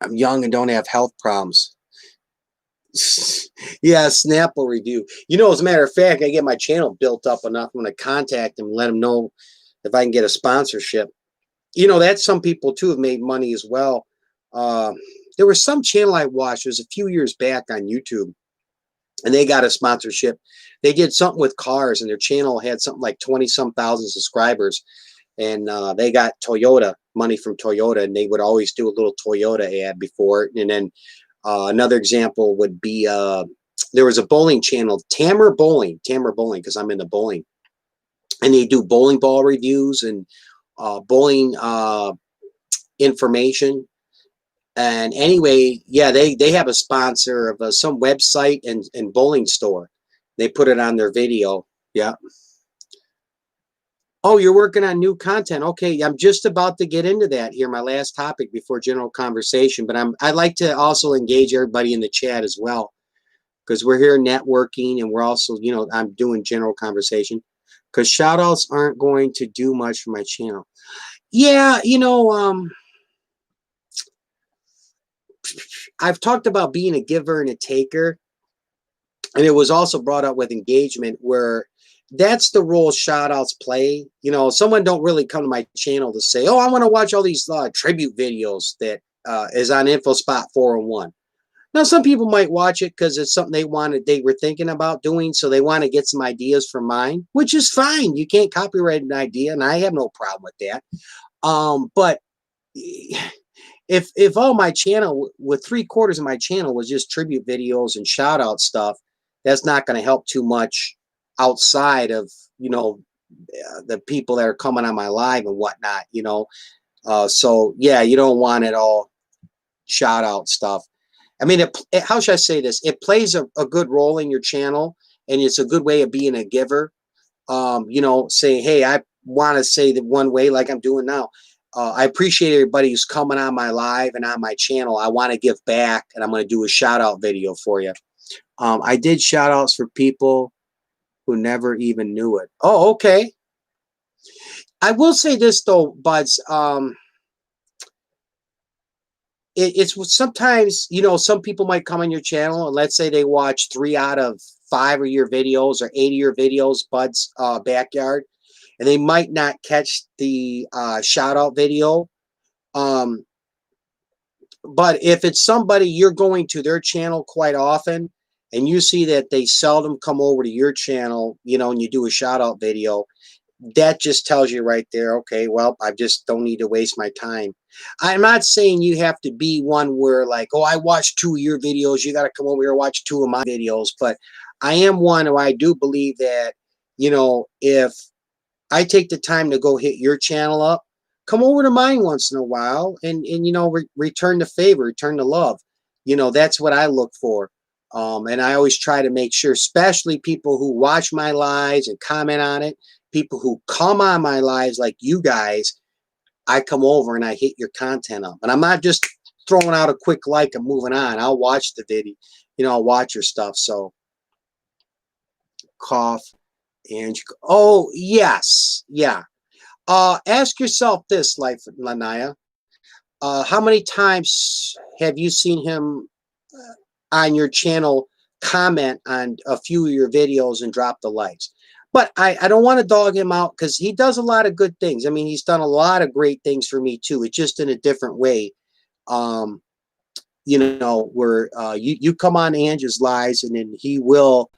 I'm young and don't have health problems. Yeah, Snapple review. As a matter of fact, I get my channel built up enough. I'm going to contact them and let them know if I can get a sponsorship. That's some people too have made money as well. There was some channel I watched. It was a few years back on YouTube, and they got a sponsorship. They did something with cars, and their channel had something like 20-some thousand subscribers, and they got Toyota money from Toyota, and they would always do a little Toyota ad before it. And then another example would be there was a bowling channel, Tamer Bowling, because I'm into bowling, and they do bowling ball reviews and bowling information. And anyway, yeah, they have a sponsor of some website and bowling store. They put it on their video. Yeah. Oh, you're working on new content. Okay, I'm just about to get into that here, my last topic before general conversation. But I'd like to also engage everybody in the chat as well, because we're here networking, and we're also, I'm doing general conversation, because shout outs aren't going to do much for my channel. Yeah, I've talked about being a giver and a taker, and it was also brought up with engagement, where that's the role shout outs play. Someone don't really come to my channel to say, "Oh, I want to watch all these tribute videos that is on InfoSpot 401." Now, some people might watch it because it's something they were thinking about doing, so they want to get some ideas from mine, which is fine. You can't copyright an idea, and I have no problem with that. But if all my channel, with 3/4 of my channel was just tribute videos and shout out stuff, that's not going to help too much outside of the people that are coming on my live and whatnot. So yeah, you don't want it all shout out stuff. I mean, how should I say this? It plays a good role in your channel, and it's a good way of being a giver. You know, saying, hey, I want to say that one way like I'm doing now. I appreciate everybody who's coming on my live and on my channel. I want to give back, and I'm going to do a shout out video for you. I did shout outs for people who never even knew it. Oh, okay. I will say this though, buds. It's sometimes, you know, some people might come on your channel and let's say they watch 3 out of 5 of your videos or 8 of your videos, buds, backyard, and they might not catch the shout out video. But if it's somebody you're going to their channel quite often and you see that they seldom come over to your channel, you know, and you do a shout out video, that just tells you right there, okay, well, I just don't need to waste my time. I'm not saying you have to be one where like, oh, I watched 2 of your videos, you got to come over here and watch 2 of my videos. But I am one who I do believe that, you know, if I take the time to go hit your channel up, come over to mine once in a while and you know, return the favor, return the love. You know, that's what I look for. And I always try to make sure, especially people who watch my lives and comment on it, people who come on my lives like you guys, I come over and I hit your content up. And I'm not just throwing out a quick like and moving on. I'll watch the video, you know, I'll watch your stuff. So cough and oh yes, yeah. Ask yourself this, Life Lanaya. How many times have you seen him on your channel comment on a few of your videos and drop the likes? But I don't want to dog him out because he does a lot of good things. I mean, he's done a lot of great things for me too. It's just in a different way. You know, where you come on Angie's lives and then he will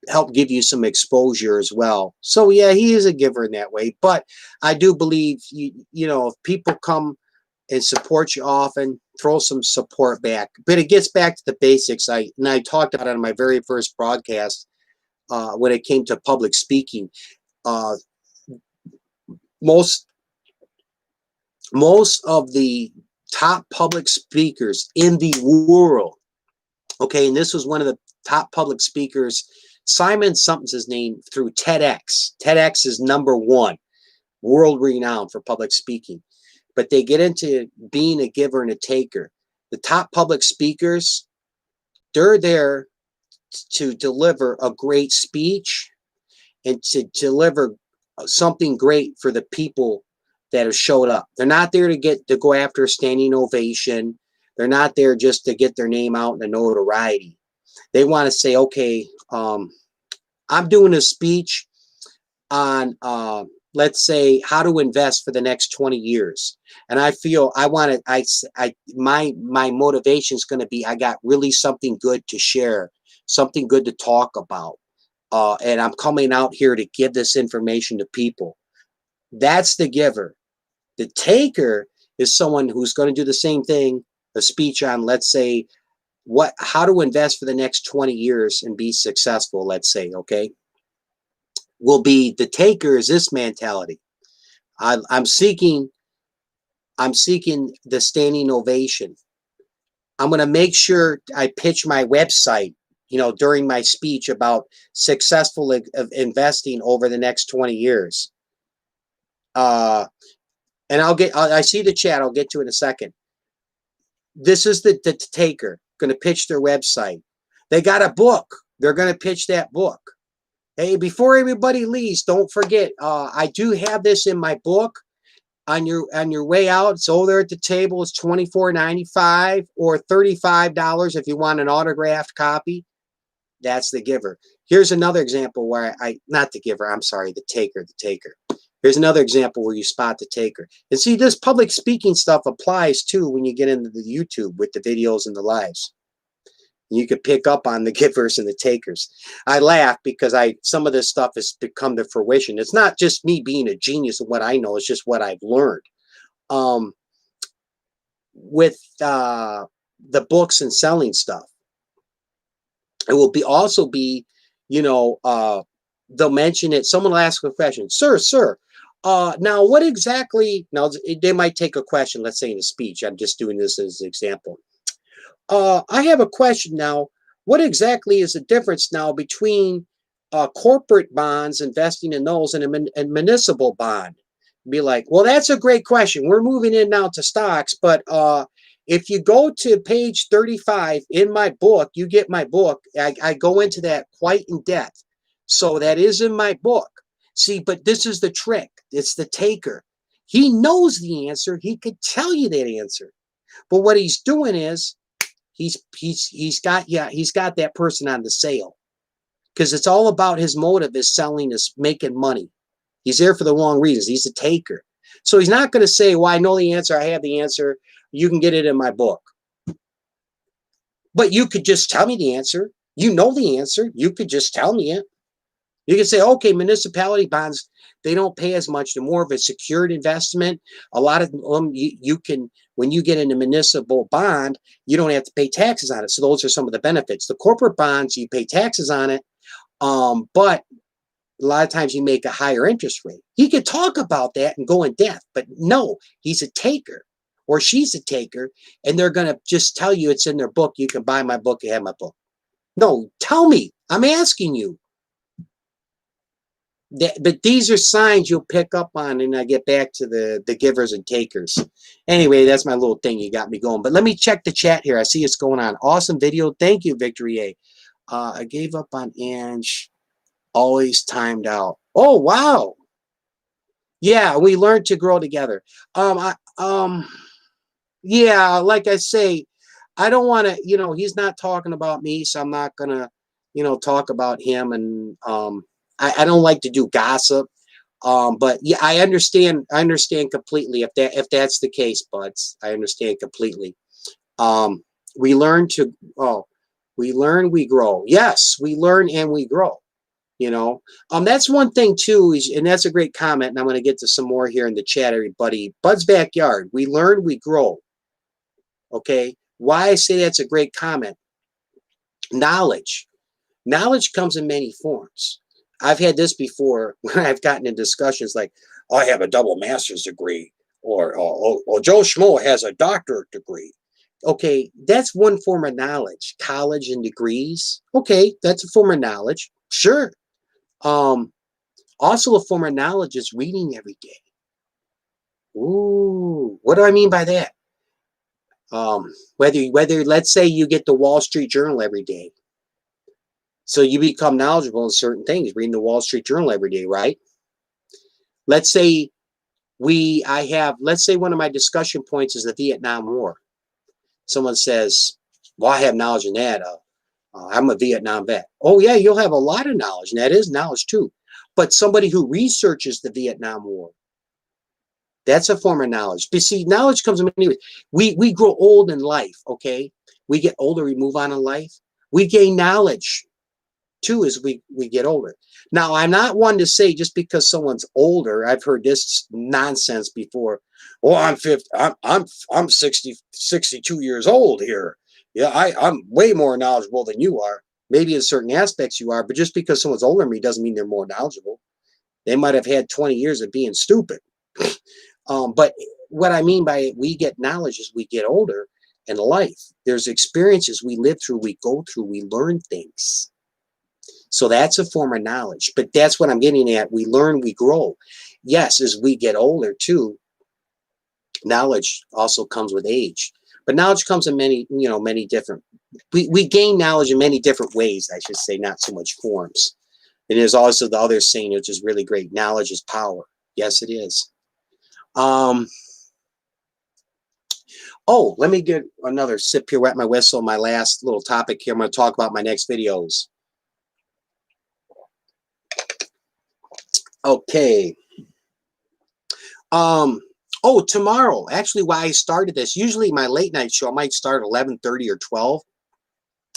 help give you some exposure as well. So yeah, he is a giver in that way. But I do believe you know, if people come and support you often, throw some support back. But it gets back to the basics. I talked about it on my very first broadcast when it came to public speaking. Most of the top public speakers in the world, okay, and this was one of the top public speakers, Simon something's his name, through TEDx. TEDx is #1, world renowned for public speaking. But they get into being a giver and a taker. The top public speakers, they're there to deliver a great speech and to deliver something great for the people that have showed up. They're not there to go after a standing ovation. They're not there just to get their name out in the notoriety. They want to say, okay, I'm doing a speech on, let's say, how to invest for the next 20 years. And I feel I want to, my motivation is going to be, I got really something good to share, something good to talk about. And I'm coming out here to give this information to people. That's the giver. The taker is someone who's going to do the same thing, a speech on, let's say, how to invest for the next 20 years and be successful, let's say, okay? Will be the taker is this mentality. I'm seeking the standing ovation. I'm going to make sure I pitch my website, you know, during my speech about successful investing over the next 20 years. And I see the chat. I'll get to it in a second. This is the taker going to pitch their website. They got a book. They're going to pitch that book. Hey, before everybody leaves, don't forget, I do have this in my book. On your way out, it's over there at the table. It's $24.95 or $35 if you want an autographed copy. That's the giver. Here's another example where not the giver, I'm sorry, the taker. Here's another example where you spot the taker. And see, this public speaking stuff applies too when you get into the YouTube with the videos and the lives. You could pick up on the givers and the takers. I laugh because some of this stuff has become to fruition. It's not just me being a genius of what I know. It's just what I've learned. With the books and selling stuff, it will also be, you know, they'll mention it. Someone will ask a question. Sir, now what exactly, now they might take a question, let's say in a speech. I'm just doing this as an example. I have a question now. What exactly is the difference now between corporate bonds, investing in those, and a municipal bond? Be like, well, that's a great question. We're moving in now to stocks, but if you go to page 35 in my book, you get my book. I go into that quite in depth. So that is in my book. See, but this is the trick. It's the taker. He knows the answer. He could tell you that answer. But what he's doing is he's got that person on the sale, because it's all about his motive is selling, is making money. He's there for the wrong reasons. He's a taker. So he's not going to say, well, I know the answer. I have the answer. You can get it in my book. But you could just tell me the answer. You know the answer. You could just tell me it. You can say, okay, municipality bonds, they don't pay as much. They're more of a secured investment. A lot of them, you can, when you get in a municipal bond, you don't have to pay taxes on it. So those are some of the benefits. The corporate bonds, you pay taxes on it, but a lot of times you make a higher interest rate. He could talk about that and go in depth, but no, he's a taker or she's a taker, and they're going to just tell you it's in their book. You can buy my book, you have my book. No, tell me. I'm asking you. But these are signs you'll pick up on, and I get back to the givers and takers. Anyway, that's my little thing. You got me going. But let me check the chat here. I see it's going on. Awesome video. Thank you, Victory A. I gave up on Ange. Always timed out. Oh, wow. Yeah, we learned to grow together. Yeah, like I say, I don't want to, he's not talking about me, so I'm not gonna, talk about him. And I don't like to do gossip. But yeah, I understand completely if that's the case, buds. I understand completely. We learn to we learn, we grow. Yes, we learn and we grow. That's one thing too, and that's a great comment. And I'm going to get to some more here in the chat, everybody. Bud's Backyard. We learn, we grow. Okay. Why I say that's a great comment. Knowledge. Knowledge comes in many forms. I've had this before when I've gotten in discussions like, oh, I have a double master's degree, or Joe Schmo has a doctorate degree. Okay, that's one form of knowledge. College and degrees. Okay, that's a form of knowledge. Sure. Also a form of knowledge is reading every day. Ooh, what do I mean by that? Whether let's say you get the Wall Street Journal every day. So you become knowledgeable in certain things, reading the Wall Street Journal every day, right? Let's say let's say one of my discussion points is the Vietnam War. Someone says, well, I have knowledge in that. I'm a Vietnam vet. Oh yeah, you'll have a lot of knowledge, and that is knowledge too. But somebody who researches the Vietnam War, that's a form of knowledge. But see, knowledge comes in many ways. We grow old in life, okay? We get older, we move on in life. We gain knowledge too as we get older. Now, I'm not one to say just because someone's older. I've heard this nonsense before. Well, I'm 62 years old here. Yeah, I'm way more knowledgeable than you are. Maybe in certain aspects you are, but just because someone's older than me doesn't mean they're more knowledgeable. They might have had 20 years of being stupid. But what I mean by we get knowledge as we get older in life. There's experiences we live through, we go through, we learn things. So that's a form of knowledge. But that's what I'm getting at. We learn, we grow. Yes, as we get older too, knowledge also comes with age. But knowledge comes in many different, we gain knowledge in many different ways, I should say, not so much forms. And there's also the other saying, which is really great. Knowledge is power. Yes, it is. Oh, let me get another sip here, wet my whistle, my last little topic here. I'm going to talk about my next videos. Okay. Oh, tomorrow, actually, why I started this, usually my late night show, I might start at 11:30 or 12.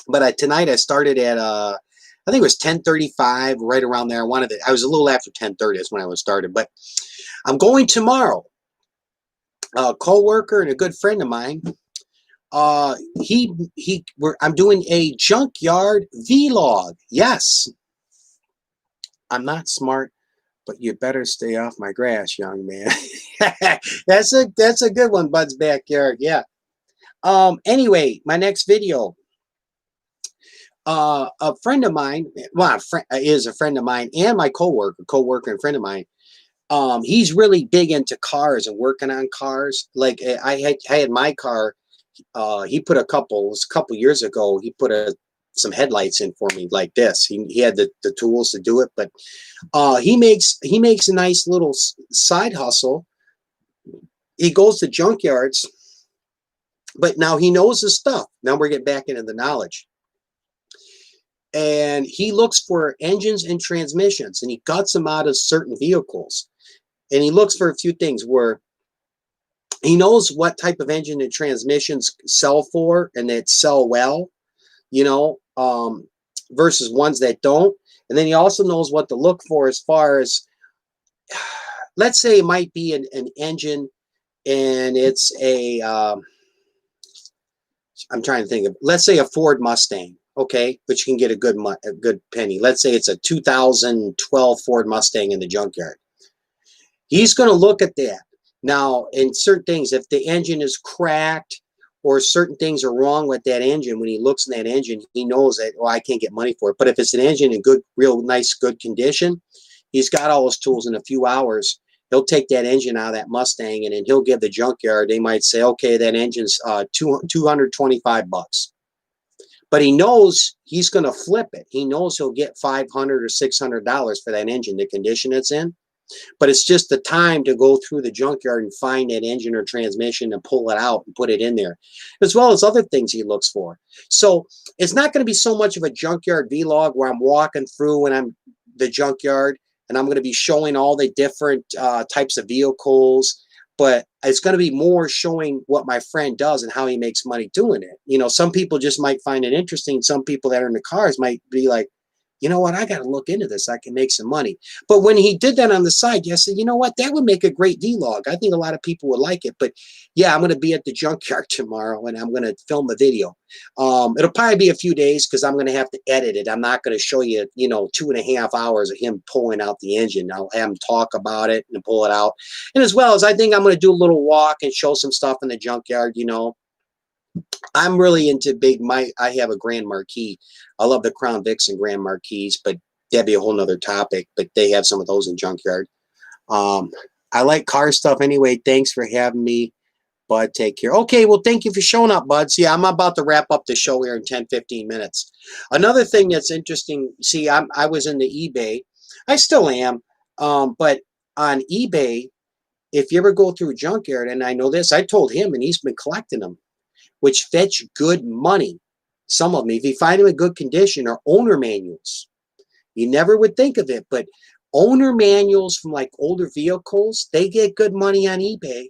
But tonight I started at, I think it was 10:35, right around there. I was a little after 10:30 is when I was started. But I'm going tomorrow. A co-worker and a good friend of mine, I'm doing a junkyard vlog. Yes. I'm not smart, but you better stay off my grass, young man. That's a good one, Bud's Backyard. Yeah. Anyway, my next video, a friend of mine, well, a friend is a friend of mine and my coworker and friend of mine. He's really big into cars and working on cars. Like I had my car. He put it was a couple years ago. He put some headlights in for me like this. He had the tools to do it, but he makes a nice little side hustle. He goes to junkyards, but now he knows his stuff. Now we're getting back into the knowledge. And he looks for engines and transmissions, and he cuts them out of certain vehicles. And he looks for a few things where he knows what type of engine and transmissions sell for and that sell well, you know, versus ones that don't. And then he also knows what to look for as far as, let's say it might be an engine and it's a, I'm trying to think of, let's say a Ford Mustang, okay, but you can get a good penny. Let's say it's a 2012 Ford Mustang in the junkyard. He's going to look at that. Now, in certain things, if the engine is cracked or certain things are wrong with that engine, when he looks in that engine, he knows that, oh, I can't get money for it. But if it's an engine in good, real nice, good condition, he's got all his tools in a few hours. He'll take that engine out of that Mustang and then he'll give the junkyard, they might say, okay, that engine's $225. But he knows he's going to flip it. He knows he'll get $500 or $600 for that engine, the condition it's in. But it's just the time to go through the junkyard and find that engine or transmission and pull it out and put it in there, as well as other things he looks for. So it's not going to be so much of a junkyard vlog where I'm walking through when I'm the junkyard and I'm going to be showing all the different types of vehicles, but it's going to be more showing what my friend does and how he makes money doing it. You know, some people just might find it interesting. Some people that are in the cars might be like, you know what, I got to look into this. I can make some money. But when he did that on the side, I said, you know what, that would make a great vlog. I think a lot of people would like it. But yeah, I'm going to be at the junkyard tomorrow and I'm going to film a video. It'll probably be a few days because I'm going to have to edit it. I'm not going to show you, you know, 2.5 hours of him pulling out the engine. I'll have him talk about it and pull it out. And as well as I think I'm going to do a little walk and show some stuff in the junkyard, you know. I'm really into I have a Grand Marquis. I love the Crown Vics and Grand Marquis, but that'd be a whole nother topic, but they have some of those in junkyard. I like car stuff anyway. Thanks for having me, Bud. Take care. Okay, well, thank you for showing up, Bud. See, I'm about to wrap up the show here in 10-15 minutes. Another thing that's interesting, see, I was into eBay. I still am, but on eBay, if you ever go through a junkyard, and I know this, I told him, and he's been collecting them, which fetch good money. Some of them, if you find them in good condition, are owner manuals. You never would think of it, but owner manuals from like older vehicles, they get good money on eBay.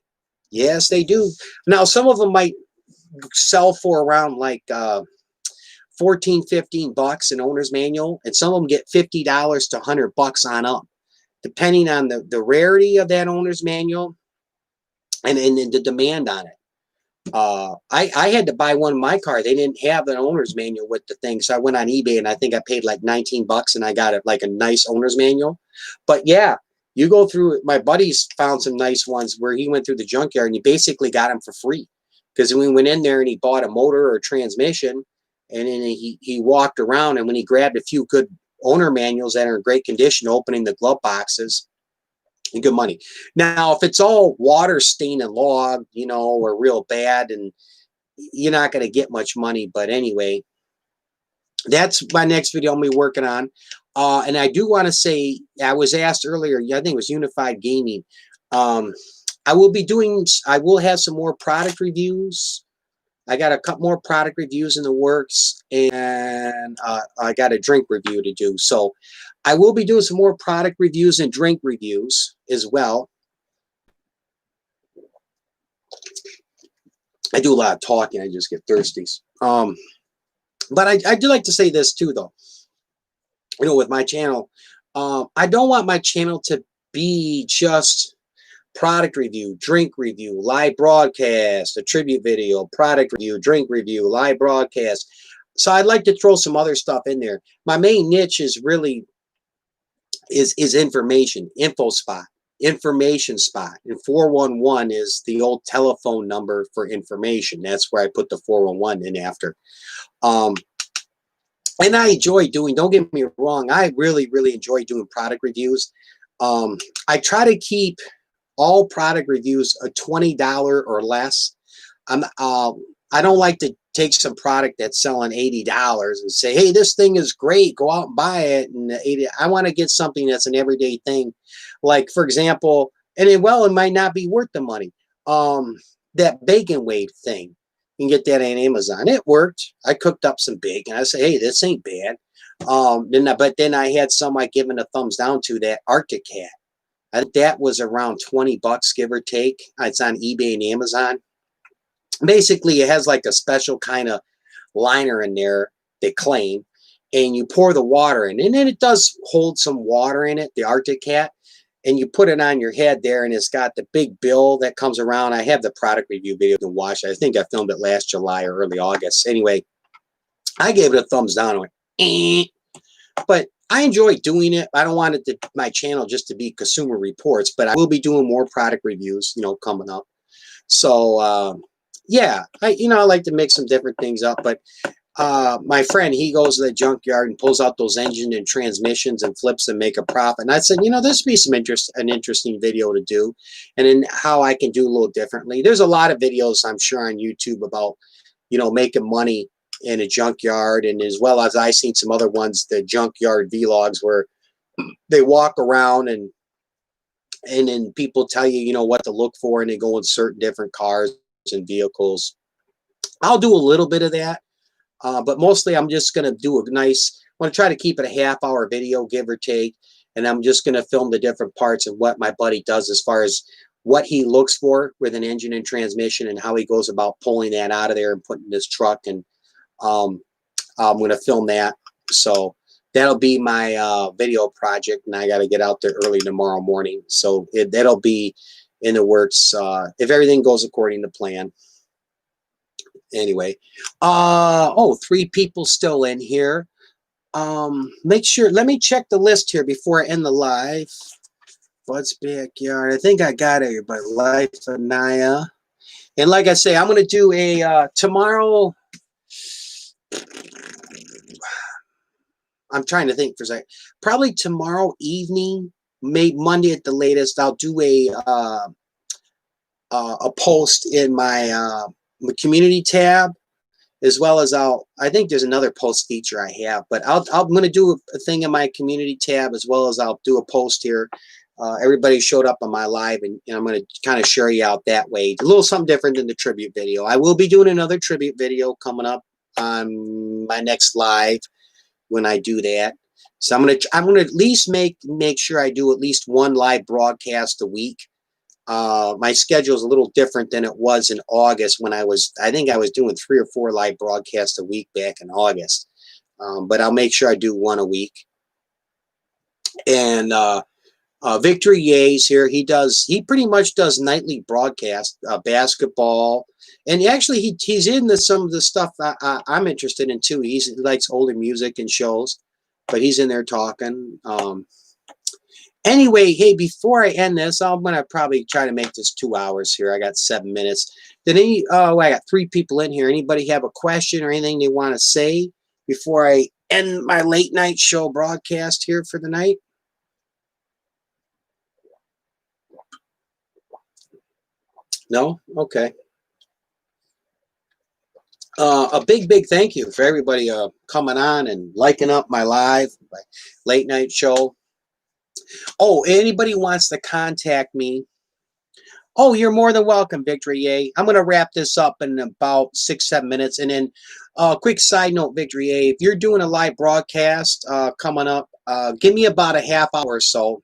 Yes, they do. Now, some of them might sell for around like $14, $15 an owner's manual, and some of them get $50 to $100 on up, depending on the rarity of that owner's manual and the demand on it. I had to buy one in my car. They didn't have an owner's manual with the thing. So I went on eBay and I think I paid like $19 and I got it like a nice owner's manual. But yeah, you go through, my buddies found some nice ones where he went through the junkyard and he basically got them for free. Because we went in there and he bought a motor or a transmission and then he walked around, and when he grabbed a few good owner manuals that are in great condition, opening the glove boxes, and good money. Now, if it's all water stained and log, you know, or real bad, and you're not going to get much money. But anyway, that's my next video I'm going to be working on. And I do want to say, I was asked earlier, I think it was Unified Gaming. I will have some more product reviews. I got a couple more product reviews in the works, and I got a drink review to do. So I will be doing some more product reviews and drink reviews as well. I do a lot of talking. I just get thirsty. But I do like to say this too, though. You know, with my channel, I don't want my channel to be just product review, drink review, live broadcast, a tribute video, product review, drink review, live broadcast. So I'd like to throw some other stuff in there. My main niche is really is information, info spot. information spot, and 411 is the old telephone number for information. That's where I put the 411 in after. And I enjoy doing, don't get me wrong, I really, really enjoy doing product reviews. I try to keep all product reviews a $20 or less. I don't like to take some product that's selling $80 and say, hey, this thing is great, go out and buy it. And I want to get something that's an everyday thing. Like, for example, and it might not be worth the money. That bacon weight thing. You can get that on Amazon. It worked. I cooked up some bacon. I said, hey, this ain't bad. But then I had some I given a thumbs down to, that Arctic Cat. I think that was around $20, give or take. It's on eBay and Amazon. Basically, it has like a special kind of liner in there, they claim, and you pour the water in. And then it does hold some water in it, the Arctic Cat, and you put it on your head there, and it's got the big bill that comes around. I have the product review video to watch. I think I filmed it last July or early August. Anyway, I gave it a thumbs down. I went, eh. But I enjoy doing it. I don't want my channel just to be consumer reports, but I will be doing more product reviews, coming up. So, yeah, I like to mix some different things up. But my friend, he goes to the junkyard and pulls out those engine and transmissions and flips them, make a profit. And I said, this would be an interesting video to do, and then how I can do a little differently. There's a lot of videos, I'm sure, on YouTube about, making money in a junkyard, and as well as I seen some other ones, the junkyard vlogs, where they walk around and then people tell you, what to look for, and they go in certain different cars and vehicles. I'll do a little bit of that, but mostly I'm just going to do I want to try to keep it a half-hour video, give or take, and I'm just going to film the different parts and what my buddy does as far as what he looks for with an engine and transmission, and how he goes about pulling that out of there and putting this truck. And I'm going to film that. So that'll be my video project, and I got to get out there early tomorrow morning. So that'll be in the works if everything goes according to plan. Anyway, 3 people still in here. Make sure, let me check the list here before I end the live. What's backyard? I think I got it, but Life of Naya. And like I say, I'm going to do a tomorrow. I'm trying to think for a second. Probably tomorrow evening, maybe Monday at the latest, I'll do a post in my community tab, as well as I think there's another post feature I have, but I'm going to do a thing in my community tab, as well as I'll do a post here. Everybody showed up on my live, and I'm going to kind of share you out that way. A little something different than the tribute video. I will be doing another tribute video coming up on my next live when I do that. So I'm gonna at least make sure I do at least one live broadcast a week. My schedule is a little different than it was in August, when I think I was doing 3 or 4 live broadcasts a week back in August. But I'll make sure I do one a week. And Victory Yays here, he pretty much does nightly broadcast, basketball, and actually he's into some of the stuff I'm interested in too. He likes older music and shows, but he's in there talking. Anyway, hey, before I end this, I'm gonna probably try to make this 2 hours here. I got 7 minutes. I got 3 people in here. Anybody have a question or anything they want to say before I end my late night show broadcast here for the night? No? Okay. A big thank you for everybody coming on and liking up my live, my late night show. Oh, anybody wants to contact me? Oh, you're more than welcome, Victory A. I'm going to wrap this up in about 6-7 minutes. And then quick side note, Victory A, if you're doing a live broadcast coming up, give me about a half hour or so.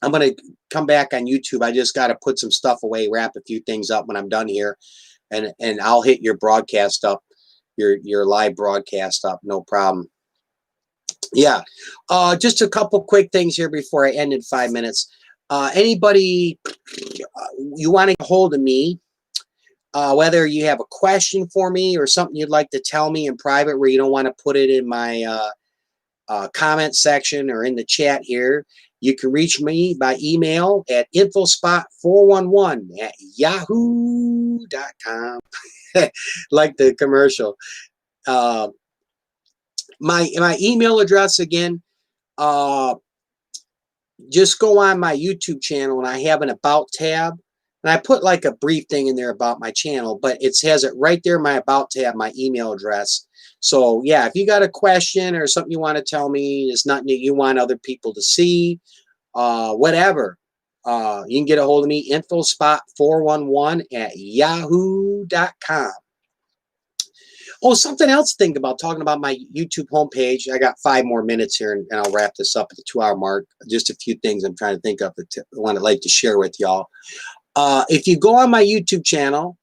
I'm going to come back on YouTube. I just got to put some stuff away, wrap a few things up when I'm done here. And I'll hit your broadcast up, your live broadcast up, no problem. Yeah, just a couple quick things here before I end in 5 minutes. Anybody you want to get hold of me, whether you have a question for me or something you'd like to tell me in private where you don't want to put it in my comment section or in the chat here. You can reach me by email at infospot411@yahoo.com. Like the commercial. My email address again, just go on my YouTube channel and I have an about tab. And I put like a brief thing in there about my channel, but it has it right there, my about tab, my email address. So yeah, if you got a question or something you want to tell me, it's nothing that you want other people to see, whatever, you can get a hold of me, infospot411@yahoo.com. Oh, something else to think about talking about my YouTube homepage. I got 5 more minutes here and I'll wrap this up at the 2-hour mark. Just a few things I'm trying to think of that I want to like to share with y'all. If you go on my YouTube channel,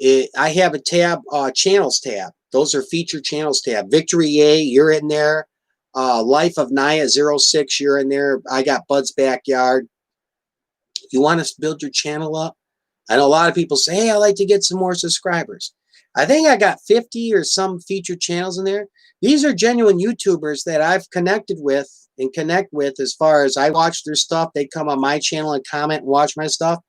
I have a tab, channels tab. Those are featured channels tab. Victory A, you're in there. Life of Naya 06, you're in there. I got Bud's Backyard. You want to build your channel up? I know a lot of people say, hey, I like to get some more subscribers. I think I got 50 or some featured channels in there. These are genuine YouTubers that I've connected with and connect with as far as I watch their stuff. They come on my channel and comment and watch my stuff.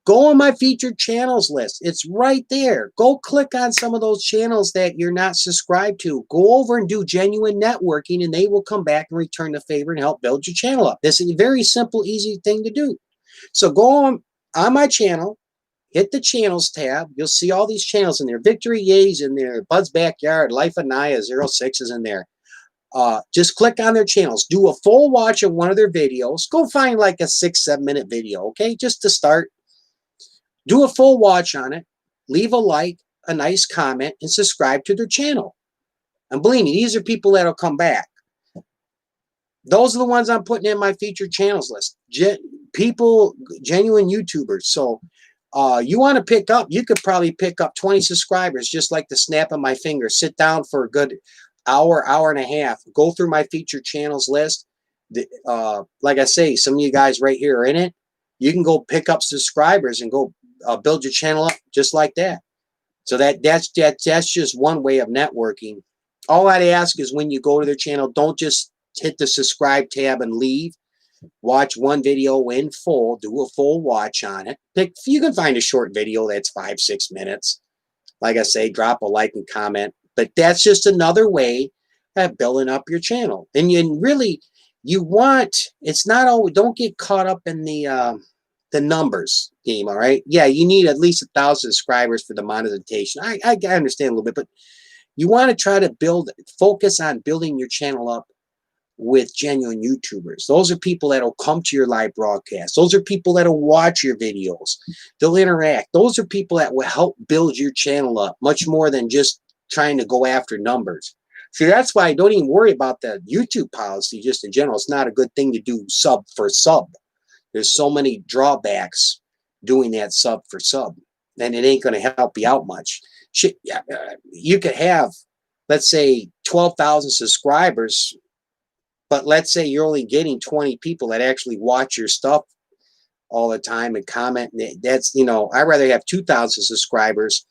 Go on my featured channels list. It's right there. Go click on some of those channels that you're not subscribed to. Go over and do genuine networking, and they will come back and return the favor and help build your channel up. This is a very simple, easy thing to do. So go on my channel, hit the channels tab. You'll see all these channels in there. Victory Ye's in there. Bud's Backyard, Life of Naya 06 is in there. Just click on their channels. Do a full watch of one of their videos. Go find like a 6-7 minute video, okay? Just to start. Do a full watch on it, leave a like, a nice comment, and subscribe to their channel. And believe me, these are people that'll come back. Those are the ones I'm putting in my featured channels list. People, genuine YouTubers. So you want to pick up, you could probably pick up 20 subscribers just like the snap of my finger. Sit down for a good hour, hour and a half. Go through my featured channels list. Like I say, some of you guys right here are in it. You can go pick up subscribers and go build your channel up just like that. So that's just one way of networking. All I'd ask is when you go to their channel, don't just hit the subscribe tab and leave. Watch one video in full. Do a full watch on it. You can find a short video that's 5-6 minutes. Like I say, drop a like and comment. But that's just another way of building up your channel. And it's not always, don't get caught up in the numbers game, all right? Yeah, you need at least 1,000 subscribers for the monetization. I understand a little bit, but you want to try to focus on building your channel up with genuine YouTubers. Those are people that'll come to your live broadcast. Those are people that'll watch your videos. They'll interact. Those are people that will help build your channel up much more than just trying to go after numbers. See, that's why I don't even worry about the YouTube policy just in general. It's not a good thing to do sub for sub. There's so many drawbacks doing that sub for sub, and it ain't going to help you out much. You could have, let's say, 12,000 subscribers, but let's say you're only getting 20 people that actually watch your stuff all the time and comment. That's, I'd rather have 2,000 subscribers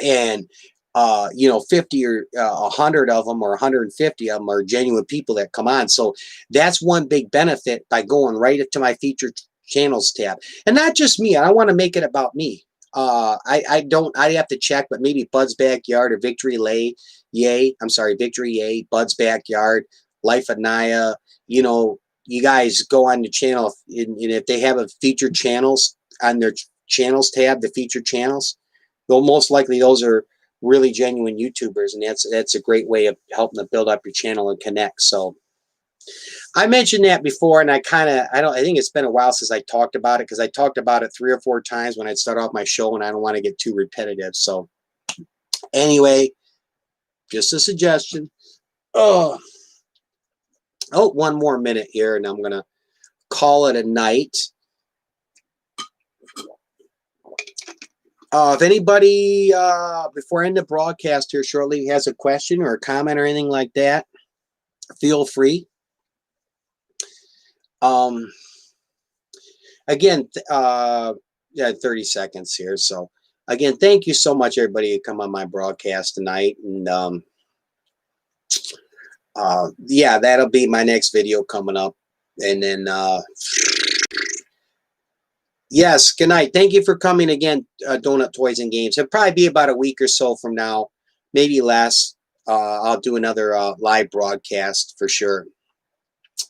and 50 or 100 of them or 150 of them are genuine people that come on. So that's one big benefit by going right to my featured channels tab. And not just me. I don't want to make it about me. I have to check, but maybe Bud's Backyard or Victory Yay, Bud's Backyard, Life of Naya. You guys go on the channel, and if they have a featured channels on their channels tab, the featured channels, well, most likely those are really genuine YouTubers, and that's a great way of helping to build up your channel and connect. So I mentioned that before, and I think it's been a while since I talked about it, because I talked about it 3 or 4 times when I'd start off my show, and I don't want to get too repetitive. So anyway, just a suggestion. Oh, 1 more minute here, and I'm gonna call it a night. If anybody, before I end the broadcast here shortly, has a question or a comment or anything like that, feel free. Again, 30 seconds here. So again, thank you so much, everybody, who come on my broadcast tonight. And yeah, that'll be my next video coming up. And then, yes, good night. Thank you for coming again, Donut Toys and Games. It'll probably be about a week or so from now, maybe less. I'll do another live broadcast for sure.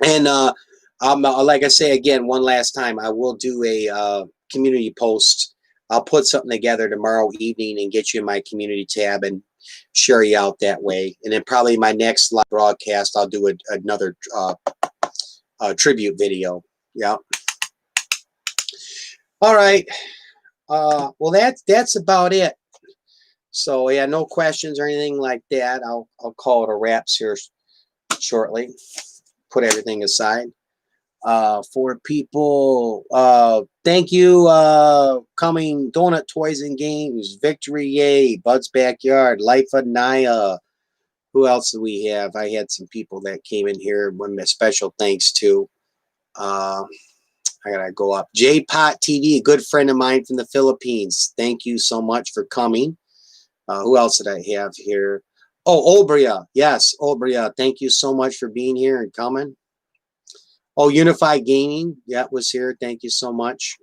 And like I say again, one last time, I will do a community post. I'll put something together tomorrow evening and get you in my community tab and share you out that way. And then probably my next live broadcast, I'll do another tribute video. Yeah. All right. Well, that's about it. So yeah, no questions or anything like that. I'll call it a wraps here shortly. Put everything aside. For people, thank you. Coming, Donut Toys and Games, Victory Yay, Bud's Backyard, Life of Naya. Who else do we have? I had some people that came in here. One special thanks to. I gotta go up. J-Pot TV, a good friend of mine from the Philippines. Thank you so much for coming. Who else did I have here? Oh, Obria. Yes, Obria. Thank you so much for being here and coming. Oh, Unified Gaming. Yeah, was here. Thank you so much.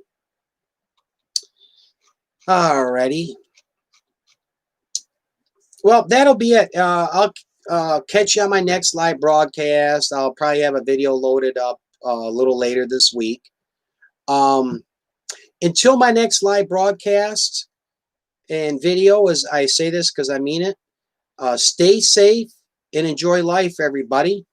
Alrighty. Well, that'll be it. I'll catch you on my next live broadcast. I'll probably have a video loaded up a little later this week. Until my next live broadcast and video, as I say this because I mean it, stay safe and enjoy life, everybody.